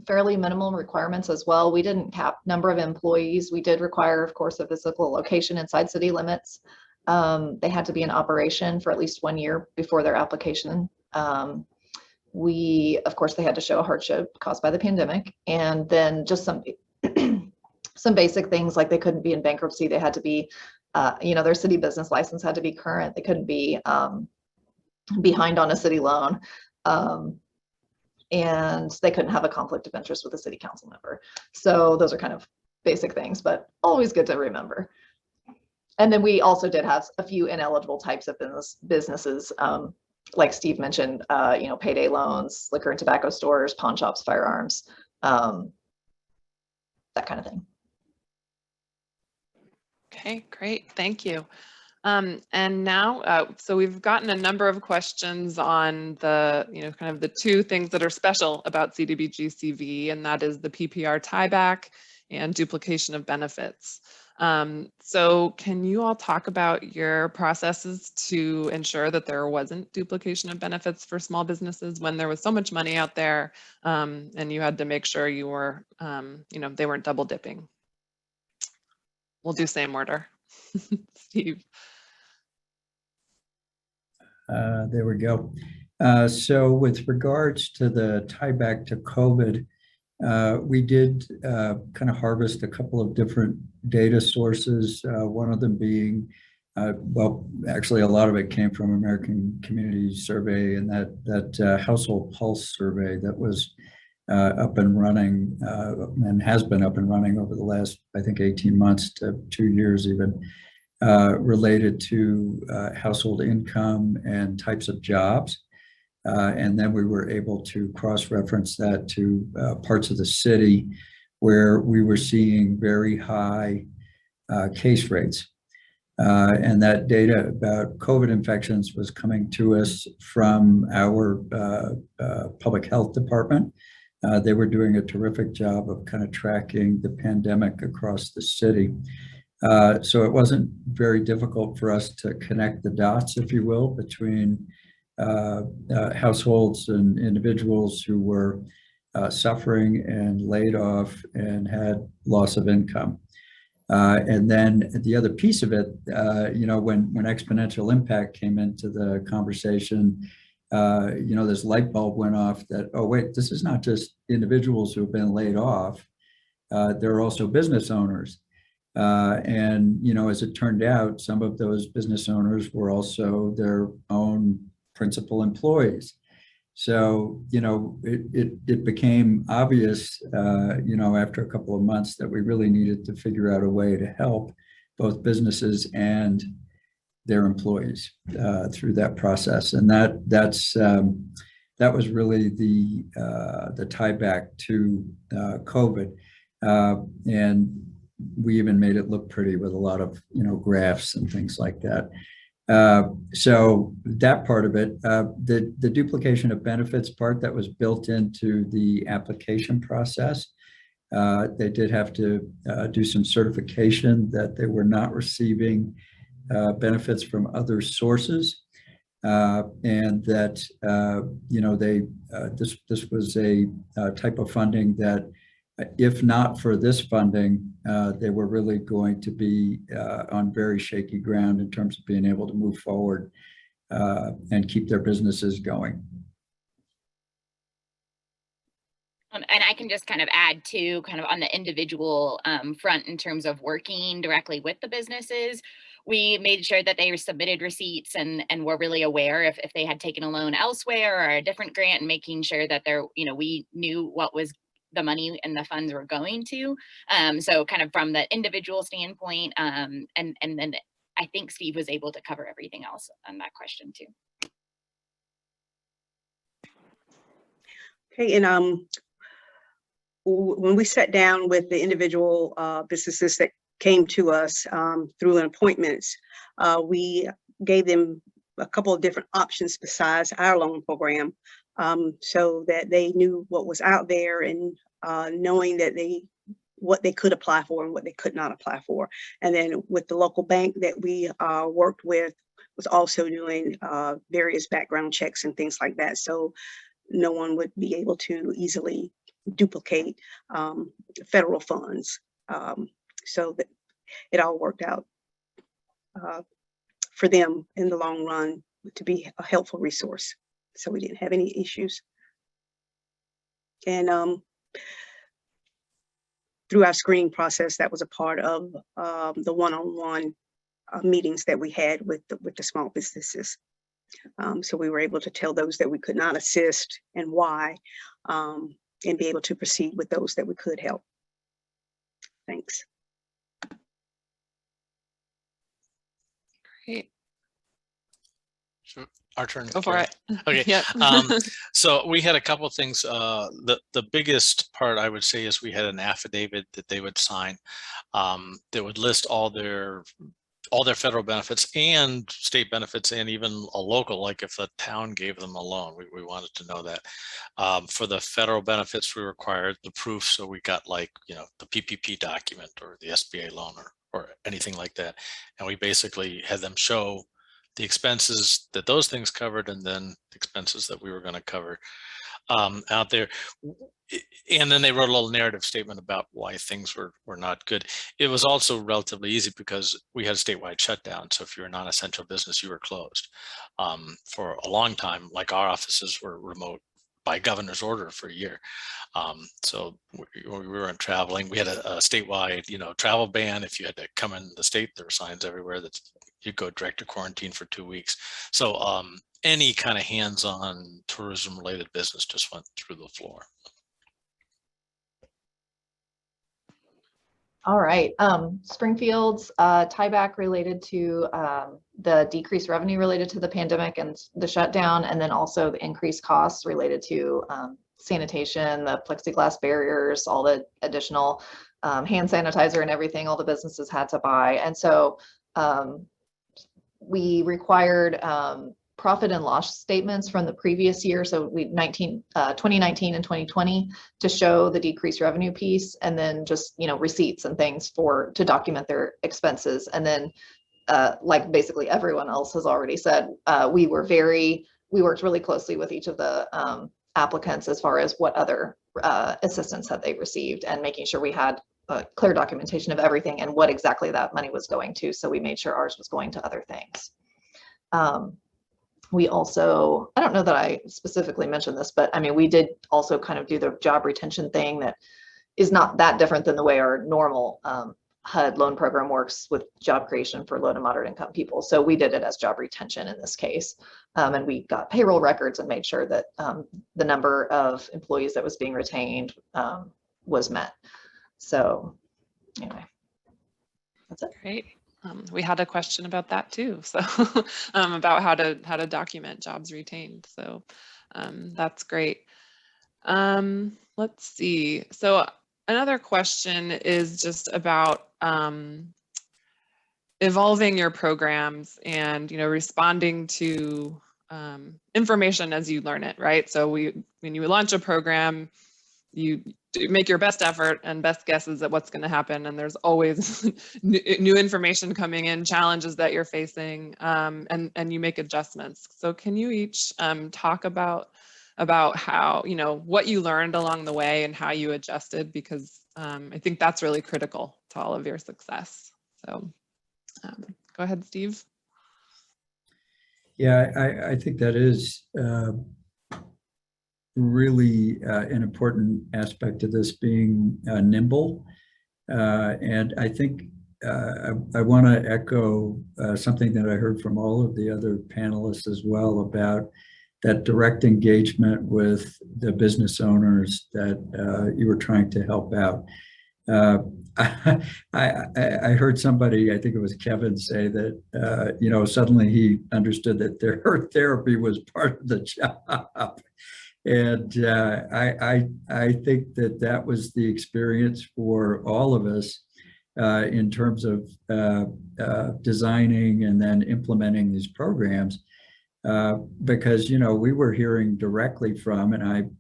fairly minimal requirements as well. We didn't cap number of employees. We did require, of course, a physical location inside city limits. They had to be in operation for at least 1 year before their application. Of course, they had to show a hardship caused by the pandemic, and then just some basic things like they couldn't be in bankruptcy. They had to be, their city business license had to be current. They couldn't be behind on a city loan. And they couldn't have a conflict of interest with a city council member. So those are kind of basic things, but always good to remember. And then we also did have a few ineligible types of businesses, like Steve mentioned, payday loans, liquor and tobacco stores, pawn shops, firearms, that kind of thing.
Okay, great, thank you. And now, so we've gotten a number of questions on the, kind of the 2 things that are special about CDBG-CV, and that is the PPR tieback and duplication of benefits. So can you all talk about your processes to ensure that there wasn't duplication of benefits for small businesses when there was so much money out there, and you had to make sure you were, they weren't double dipping? We'll do same order. Steve.
There we go. So with regards to the tieback to COVID, we did kind of harvest a couple of different data sources, one of them being, well, actually a lot of it came from American Community Survey, and that household pulse survey that was up and running and has been up and running over the last, I think, 18 months to 2 years even, related to household income and types of jobs. And then we were able to cross-reference that to parts of the city where we were seeing very high case rates. And that data about COVID infections was coming to us from our public health department. They were doing a terrific job of kind of tracking the pandemic across the city. So it wasn't very difficult for us to connect the dots, if you will, between households and individuals who were suffering and laid off and had loss of income. And then the other piece of it, when Exponential Impact came into the conversation, this light bulb went off that, oh, wait, this is not just individuals who have been laid off. There are also business owners. And, as it turned out, some of those business owners were also their own principal employees. So, it became obvious, after a couple of months that we really needed to figure out a way to help both businesses and their employees through that process. And that was really the tie back to COVID. And we even made it look pretty with a lot of, graphs and things like that. So that part of it, the duplication of benefits part that was built into the application process, they did have to do some certification that they were not receiving benefits from other sources, and that this was a type of funding that, if not for this funding, they were really going to be on very shaky ground in terms of being able to move forward and keep their businesses going.
And I can just kind of add to kind of on the individual front in terms of working directly with the businesses. We made sure that they submitted receipts and were really aware if they had taken a loan elsewhere or a different grant, and making sure that we knew what was the money and the funds were going to. So kind of from the individual standpoint, and then I think Steve was able to cover everything else on that question too.
Okay, and when we sat down with the individual businesses that came to us through an appointments, we gave them a couple of different options besides our loan program, so that they knew what was out there, and knowing that what they could apply for and what they could not apply for. And then with the local bank that we worked with was also doing various background checks and things like that, so no one would be able to easily duplicate federal funds. So that it all worked out for them in the long run to be a helpful resource. So we didn't have any issues. And through our screening process, that was a part of the one-on-one meetings that we had with the small businesses. So we were able to tell those that we could not assist and why, and be able to proceed with those that we could help. Thanks.
Great.
Sure. Our turn.
Go for it.
Okay.
Yep.
So we had a couple of things. The biggest part, I would say, is we had an affidavit that they would sign that would list all their federal benefits and state benefits, and even a local, like if the town gave them a loan, we wanted to know that. For the federal benefits, we required the proof. So we got the PPP document or the SBA loan or anything like that. And we basically had them show the expenses that those things covered, and then the expenses that we were going to cover out there. And then they wrote a little narrative statement about why things were not good. It was also relatively easy because we had a statewide shutdown. So if you were a non-essential business, you were closed for a long time. Like our offices were remote by governor's order for a year. So we weren't traveling. We had a statewide, travel ban. If you had to come in the state, there were signs everywhere that you go direct to quarantine for 2 weeks. So any kind of hands-on tourism-related business just went through the floor.
All right, Springfield's tieback related to the decreased revenue related to the pandemic and the shutdown, and then also the increased costs related to sanitation, the plexiglass barriers, all the additional hand sanitizer and everything all the businesses had to buy. And so we required profit and loss statements from the previous year, so 2019 and 2020, to show the decreased revenue piece, and then just receipts and things to document their expenses. And then like basically everyone else has already said, we worked really closely with each of the applicants as far as what other assistance that they received, and making sure we had clear documentation of everything and what exactly that money was going to. So we made sure ours was going to other things. We also, I don't know that I specifically mentioned this, but I mean, we did also kind of do the job retention thing that is not that different than the way our normal HUD loan program works with job creation for low to moderate income people. So we did it as job retention in this case. And we got payroll records and made sure that the number of employees that was being retained was met. So anyway, that's it.
Great. We had a question about that too. So about how to document jobs retained. So that's great. Let's see. So another question is just about evolving your programs and, responding to information as you learn it, right? So when you launch a program, you make your best effort and best guesses at what's going to happen. And there's always new information coming in, challenges that you're facing, and you make adjustments. So can you each talk about how, what you learned along the way and how you adjusted, because I think that's really critical to all of your success. So go ahead, Steve.
Yeah, I think that is really an important aspect of this, being nimble. And I think I want to echo something that I heard from all of the other panelists as well, about that direct engagement with the business owners that you were trying to help out. I heard somebody, I think it was Kevin, say that, suddenly he understood that their therapy was part of the job. And I think that was the experience for all of us in terms of designing and then implementing these programs, because we were hearing directly from, and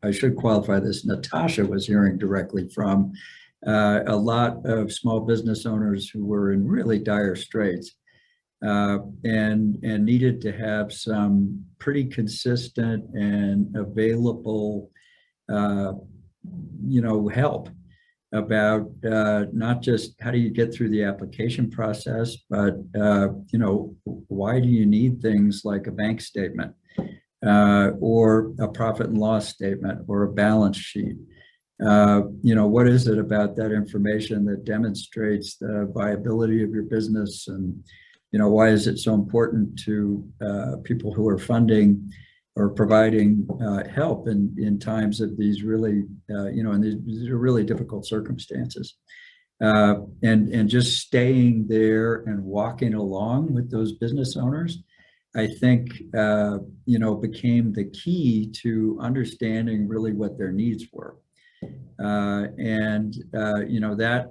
I should qualify this, Natasha was hearing directly from a lot of small business owners who were in really dire straits. And needed to have some pretty consistent and available, help about not just how do you get through the application process, but why do you need things like a bank statement or a profit and loss statement or a balance sheet? What is it about that information that demonstrates the viability of your business, and why is it so important to people who are funding or providing help in times of these really, and these are really difficult circumstances. And just staying there and walking along with those business owners, I think, became the key to understanding really what their needs were. That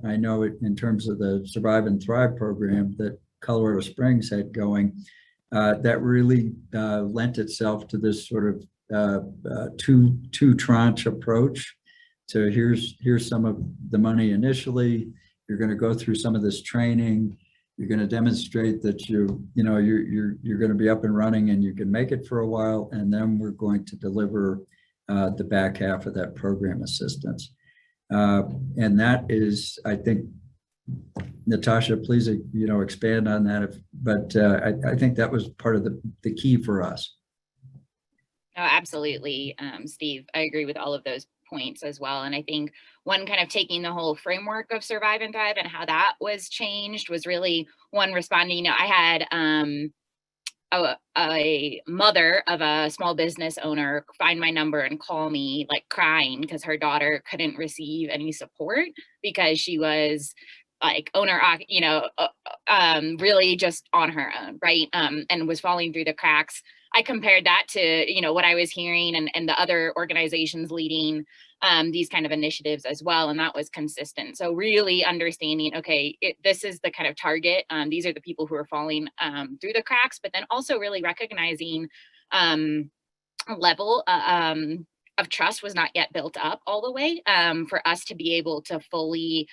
I know in terms of the Survive and Thrive program that Colorado Springs had going, that really lent itself to this sort of two tranche approach. So here's some of the money initially. You're going to go through some of this training. You're going to demonstrate that you're going to be up and running and you can make it for a while, and then we're going to deliver the back half of that program assistance. And that is, I think, Natasha, please, expand on that. But I think that was part of the key for us.
Oh, absolutely, Steve. I agree with all of those points as well. And I think one, kind of taking the whole framework of Survive and Thrive and how that was changed, was really one responding. I had a mother of a small business owner find my number and call me, like, crying because her daughter couldn't receive any support because she was like owner, really just on her own, right? And was falling through the cracks. I compared that to, what I was hearing and the other organizations leading these kind of initiatives as well. And that was consistent. So really understanding, okay, this is the kind of target. These are the people who are falling through the cracks, but then also really recognizing a level of trust was not yet built up all the way for us to be able to fully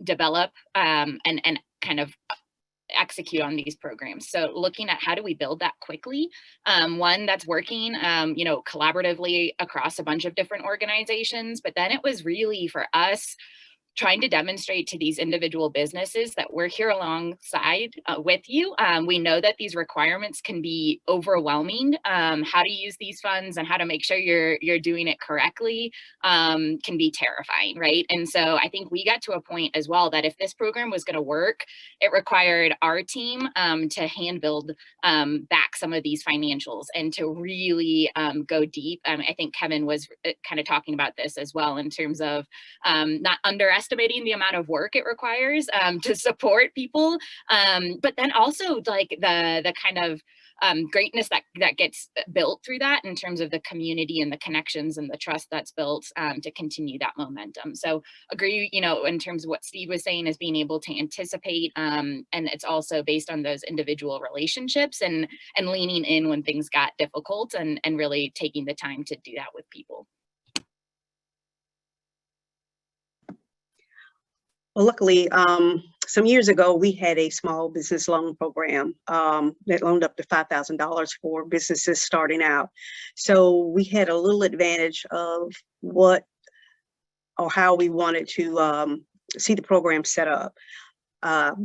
develop and kind of execute on these programs. So looking at how do we build that quickly, one that's working, collaboratively across a bunch of different organizations, but then it was really for us trying to demonstrate to these individual businesses that we're here alongside with you. We know that these requirements can be overwhelming. How to use these funds and how to make sure you're doing it correctly can be terrifying, right? And so I think we got to a point as well that if this program was going to work, it required our team to hand build back some of these financials and to really go deep. I think Kevin was kind of talking about this as well in terms of not underestimating the amount of work it requires to support people, but then also like the kind of greatness that gets built through that in terms of the community and the connections and the trust that's built to continue that momentum. So agree, you know, in terms of what Steve was saying, is being able to anticipate, and it's also based on those individual relationships and leaning in when things got difficult and really taking the time to do that with people.
Well, luckily, some years ago, we had a small business loan program that loaned up to $5,000 for businesses starting out. So we had a little advantage of what or how we wanted to see the program set up.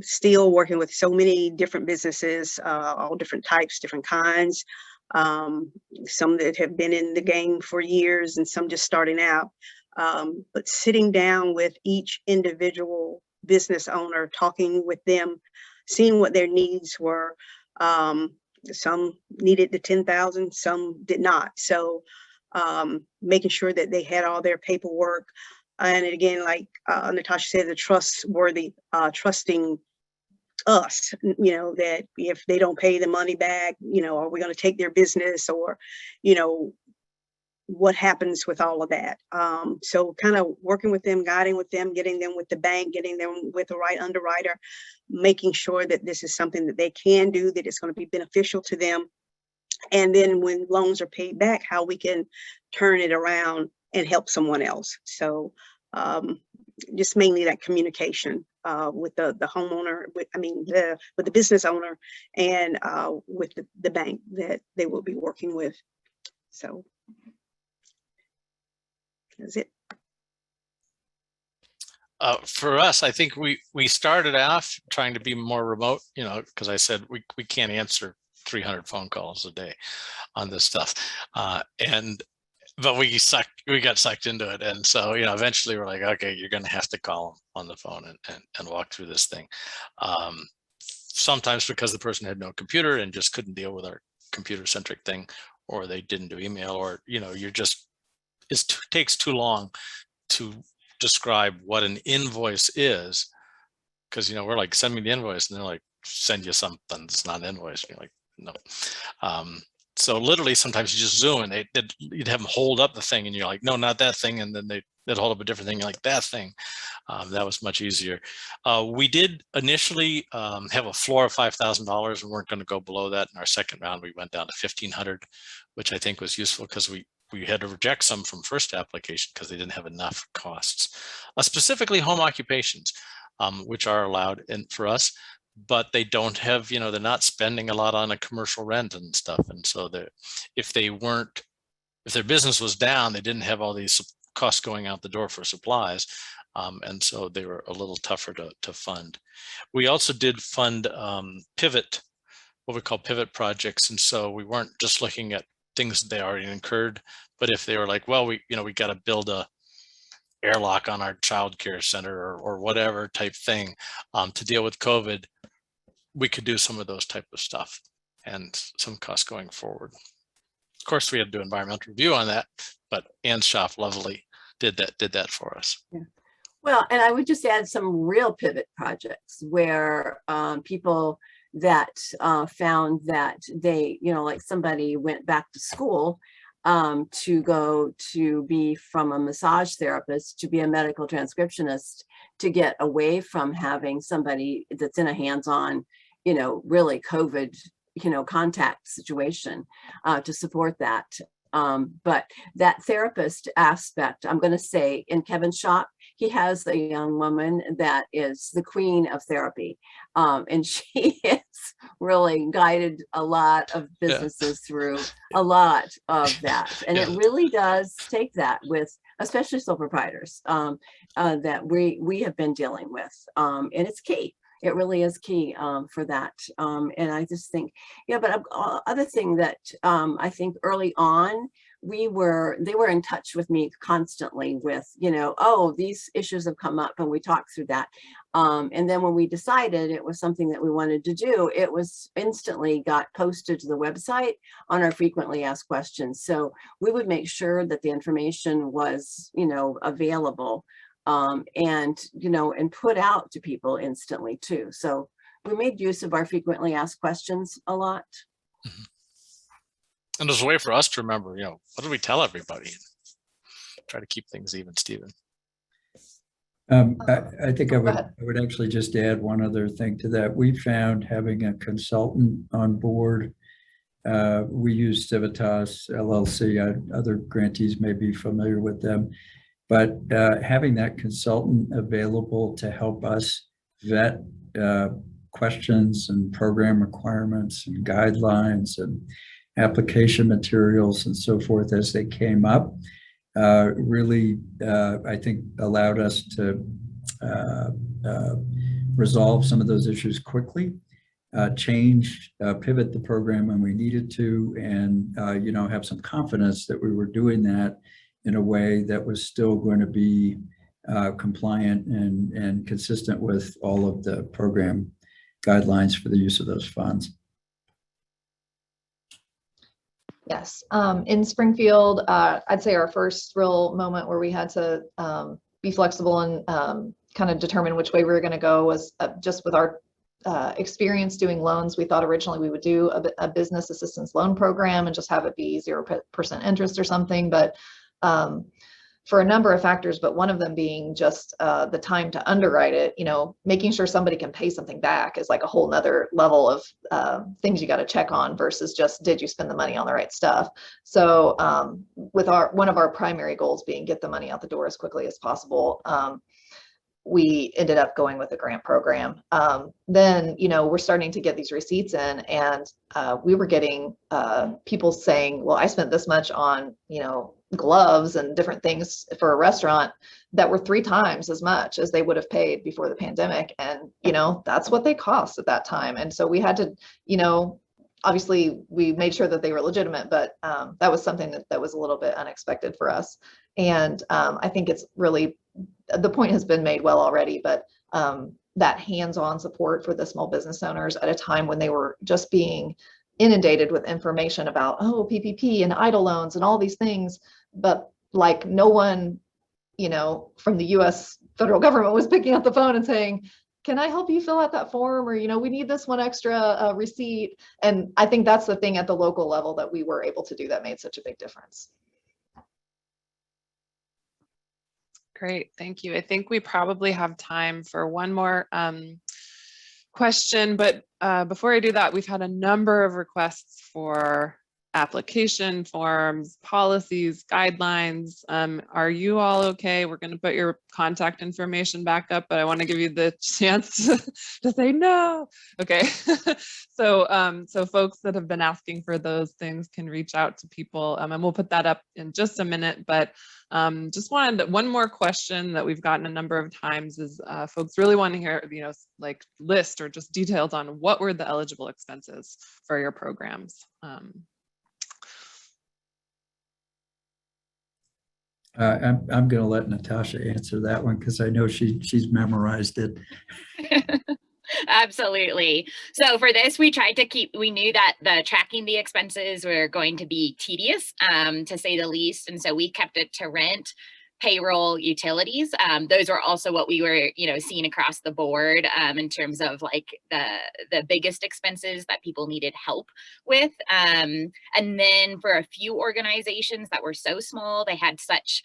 Still working with so many different businesses, all different types, different kinds. Some that have been in the game for years and some just starting out. But sitting down with each individual business owner, talking with them, seeing what their needs were. Some needed the 10,000, some did not. So making sure that they had all their paperwork. And again, like Natasha said, the trustworthy, trusting us, you know, that if they don't pay the money back, you know, are we going to take their business, or, you know, what happens with all of that. So kind of working with them, guiding with them, getting them with the bank, getting them with the right underwriter, making sure that this is something that they can do, that it's going to be beneficial to them. And then when loans are paid back, how we can turn it around and help someone else. So just mainly that communication with the homeowner, with the business owner, and with the bank that they will be working with. So that's it.
For us, I think we started off trying to be more remote, you know, because I said we can't answer 300 phone calls a day on this stuff, but we got sucked into it, and so, you know, eventually we're like, okay, you're going to have to call them on the phone and walk through this thing. Sometimes because the person had no computer and just couldn't deal with our computer-centric thing, or they didn't do email, or, you know, it takes too long to describe what an invoice is, because, you know, we're like, send me the invoice, and they're like, send you something that's not an invoice, and you're like, no. So literally sometimes you just zoom and you'd have them hold up the thing and you're like, no, not that thing, and then they'd hold up a different thing, you're like, that thing. That was much easier. We did initially have a floor of $5,000 and weren't going to go below that. In our second round, we went down to 1,500, which I think was useful because we had to reject some from first application because they didn't have enough costs. Specifically home occupations, which are allowed for us, but they don't have, you know, they're not spending a lot on a commercial rent and stuff. And so if their business was down, they didn't have all these costs going out the door for supplies. And so they were a little tougher to fund. We also did fund what we call pivot projects. And so we weren't just looking at things that they already incurred, but if they were like, well, we got to build a airlock on our childcare center or whatever type thing to deal with COVID, we could do some of those type of stuff and some costs going forward. Of course, we had to do environmental review on that, but Ann's shop lovely did that for us.
Yeah. Well, and I would just add some real pivot projects where people that found that they, you know, like somebody went back to school to go to be from a massage therapist to be a medical transcriptionist, to get away from having somebody that's in a hands-on, you know, really COVID, you know, contact situation to support that. But that therapist aspect, I'm going to say in Kevin's shop, he has a young woman that is the queen of therapy. And she has really guided a lot of businesses through a lot of that. And it really does take that with, especially sole proprietors, that we have been dealing with. And it's key. It really is key for that. And I just think, yeah, but other thing that I think early on, they were in touch with me constantly with, you know, oh, these issues have come up, and we talked through that. And then when we decided it was something that we wanted to do, it was instantly got posted to the website on our frequently asked questions. So we would make sure that the information was, you know, available and, you know, and put out to people instantly too. So we made use of our frequently asked questions a lot.
Mm-hmm. And there's a way for us to remember, you know, what do we tell everybody? Try to keep things even, Stephen.
I think I would actually just add one other thing to that. We found having a consultant on board. We use Civitas LLC. Other grantees may be familiar with them, but having that consultant available to help us vet questions and program requirements and guidelines and application materials and so forth as they came up, really, I think, allowed us to resolve some of those issues quickly, pivot the program when we needed to, and you know, have some confidence that we were doing that in a way that was still going to be compliant and consistent with all of the program guidelines for the use of those funds.
Yes, in Springfield, I'd say our first real moment where we had to be flexible and kind of determine which way we were going to go was just with our experience doing loans. We thought originally we would do a business assistance loan program and just have it be 0% interest or something, but for a number of factors, but one of them being just the time to underwrite it, you know, making sure somebody can pay something back is like a whole nother level of things you got to check on versus just, did you spend the money on the right stuff? So with one of our primary goals being get the money out the door as quickly as possible, we ended up going with a grant program. Then, you know, we're starting to get these receipts in, and we were getting people saying, well, I spent this much on, you know, gloves and different things for a restaurant that were 3 times as much as they would have paid before the pandemic. And, you know, that's what they cost at that time. And so we had to, you know, obviously we made sure that they were legitimate, but that was something that was a little bit unexpected for us. And I think it's really, the point has been made well already, but that hands-on support for the small business owners at a time when they were just being inundated with information about, oh, PPP and EIDL loans and all these things, but like no one, you know, from the US federal government was picking up the phone and saying, can I help you fill out that form? Or, you know, we need this one extra receipt. And I think that's the thing at the local level that we were able to do that made such a big difference.
Great, thank you. I think we probably have time for one more question, but before I do that, we've had a number of requests for application forms, policies, guidelines. Are you all okay? We're going to put your contact information back up, but I want to give you the chance to say no. Okay. So folks that have been asking for those things can reach out to people, and we'll put that up in just a minute. But just wanted one more question that we've gotten a number of times is folks really want to hear, you know, like list or just details on what were the eligible expenses for your programs.
I'm going to let Natasha answer that one because I know she's memorized it.
Absolutely. So for this, we tried to we knew that tracking the expenses were going to be tedious, to say the least. And so we kept it to rent, payroll, utilities. Those were also what we were, you know, seeing across the board in terms of like the biggest expenses that people needed help with. And then for a few organizations that were so small, they had such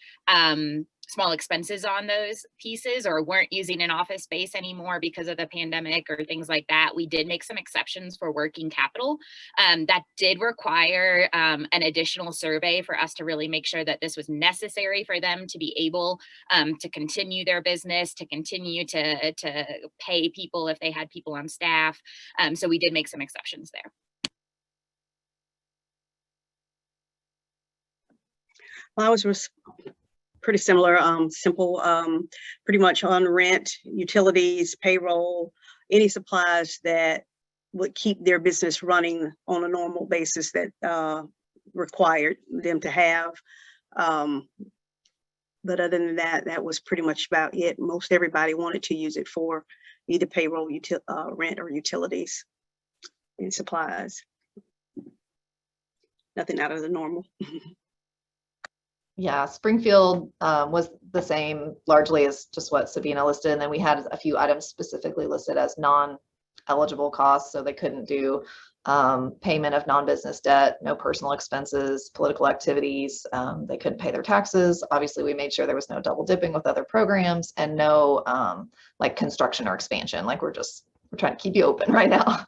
small expenses on those pieces or weren't using an office space anymore because of the pandemic or things like that, we did make some exceptions for working capital. That did require an additional survey for us to really make sure that this was necessary for them to be able to continue their business, to continue to pay people if they had people on staff. So we did make some exceptions there.
Well, ours was pretty similar, simple, pretty much on rent, utilities, payroll, any supplies that would keep their business running on a normal basis that required them to have. But other than that, that was pretty much about it. Most everybody wanted to use it for either payroll, rent, or utilities and supplies. Nothing out of the normal.
Yeah, Springfield was the same largely as just what Sabina listed. And then we had a few items specifically listed as non-eligible costs. So they couldn't do payment of non-business debt, no personal expenses, political activities. They couldn't pay their taxes. Obviously, we made sure there was no double dipping with other programs and no like construction or expansion. Like we're trying to keep you open right now.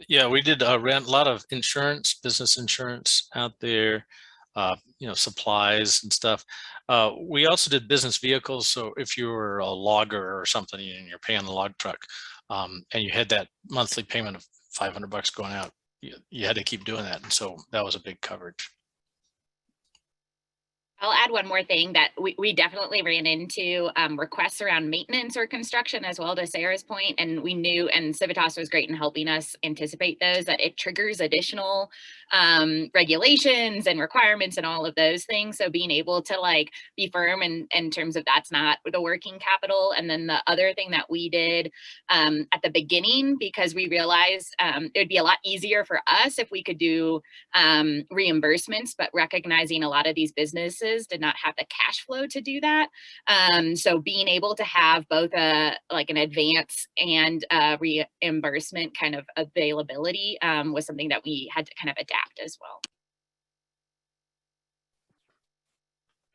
Yeah, we did rent a lot of insurance, business insurance out there. Supplies and stuff. We also did business vehicles. So if you were a logger or something and you're paying the log truck and you had that monthly payment of $500 going out, you had to keep doing that. And so that was a big coverage.
I'll add one more thing that we definitely ran into requests around maintenance or construction as well, to Sarah's point. And we knew, and Civitas was great in helping us anticipate those, that it triggers additional regulations and requirements and all of those things. So being able to like be firm in terms of that's not the working capital. And then the other thing that we did at the beginning, because we realized it would be a lot easier for us if we could do reimbursements, but recognizing a lot of these businesses did not have the cash flow to do that. So being able to have both like an advance and reimbursement kind of availability was something that we had to kind of adapt as well.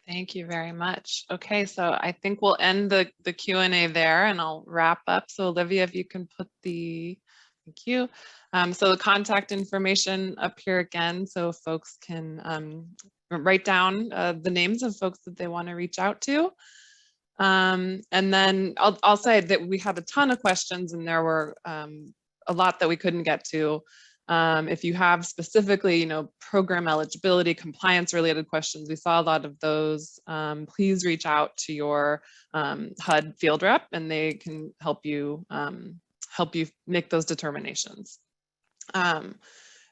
Thank you very much. Okay, so I think we'll end the Q&A there and I'll wrap up. So Olivia, if you can put thank you. So the contact information up here again, so folks can write down the names of folks that they want to reach out to. And then I'll say that we had a ton of questions and there were a lot that we couldn't get to. If you have specifically, program eligibility, compliance related questions, we saw a lot of those. Please reach out to your HUD field rep and they can help you make those determinations.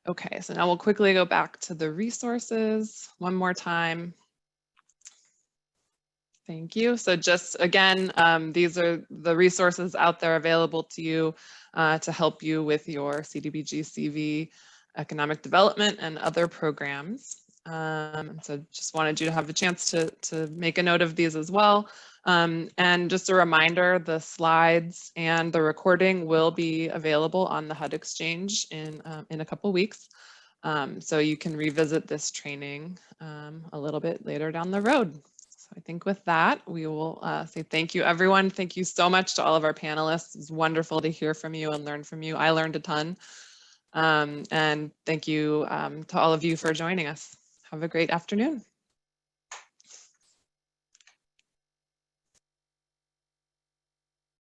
Okay, so now we'll quickly go back to the resources one more time. Thank you. So just again, these are the resources out there available to you to help you with your CDBG-CV economic development and other programs. So just wanted you to have a chance to make a note of these as well. And just a reminder, the slides and the recording will be available on the HUD Exchange in a couple weeks. So you can revisit this training a little bit later down the road. So I think with that, we will say thank you, everyone. Thank you so much to all of our panelists. It's wonderful to hear from you and learn from you. I learned a ton. And thank you to all of you for joining us. Have a great afternoon.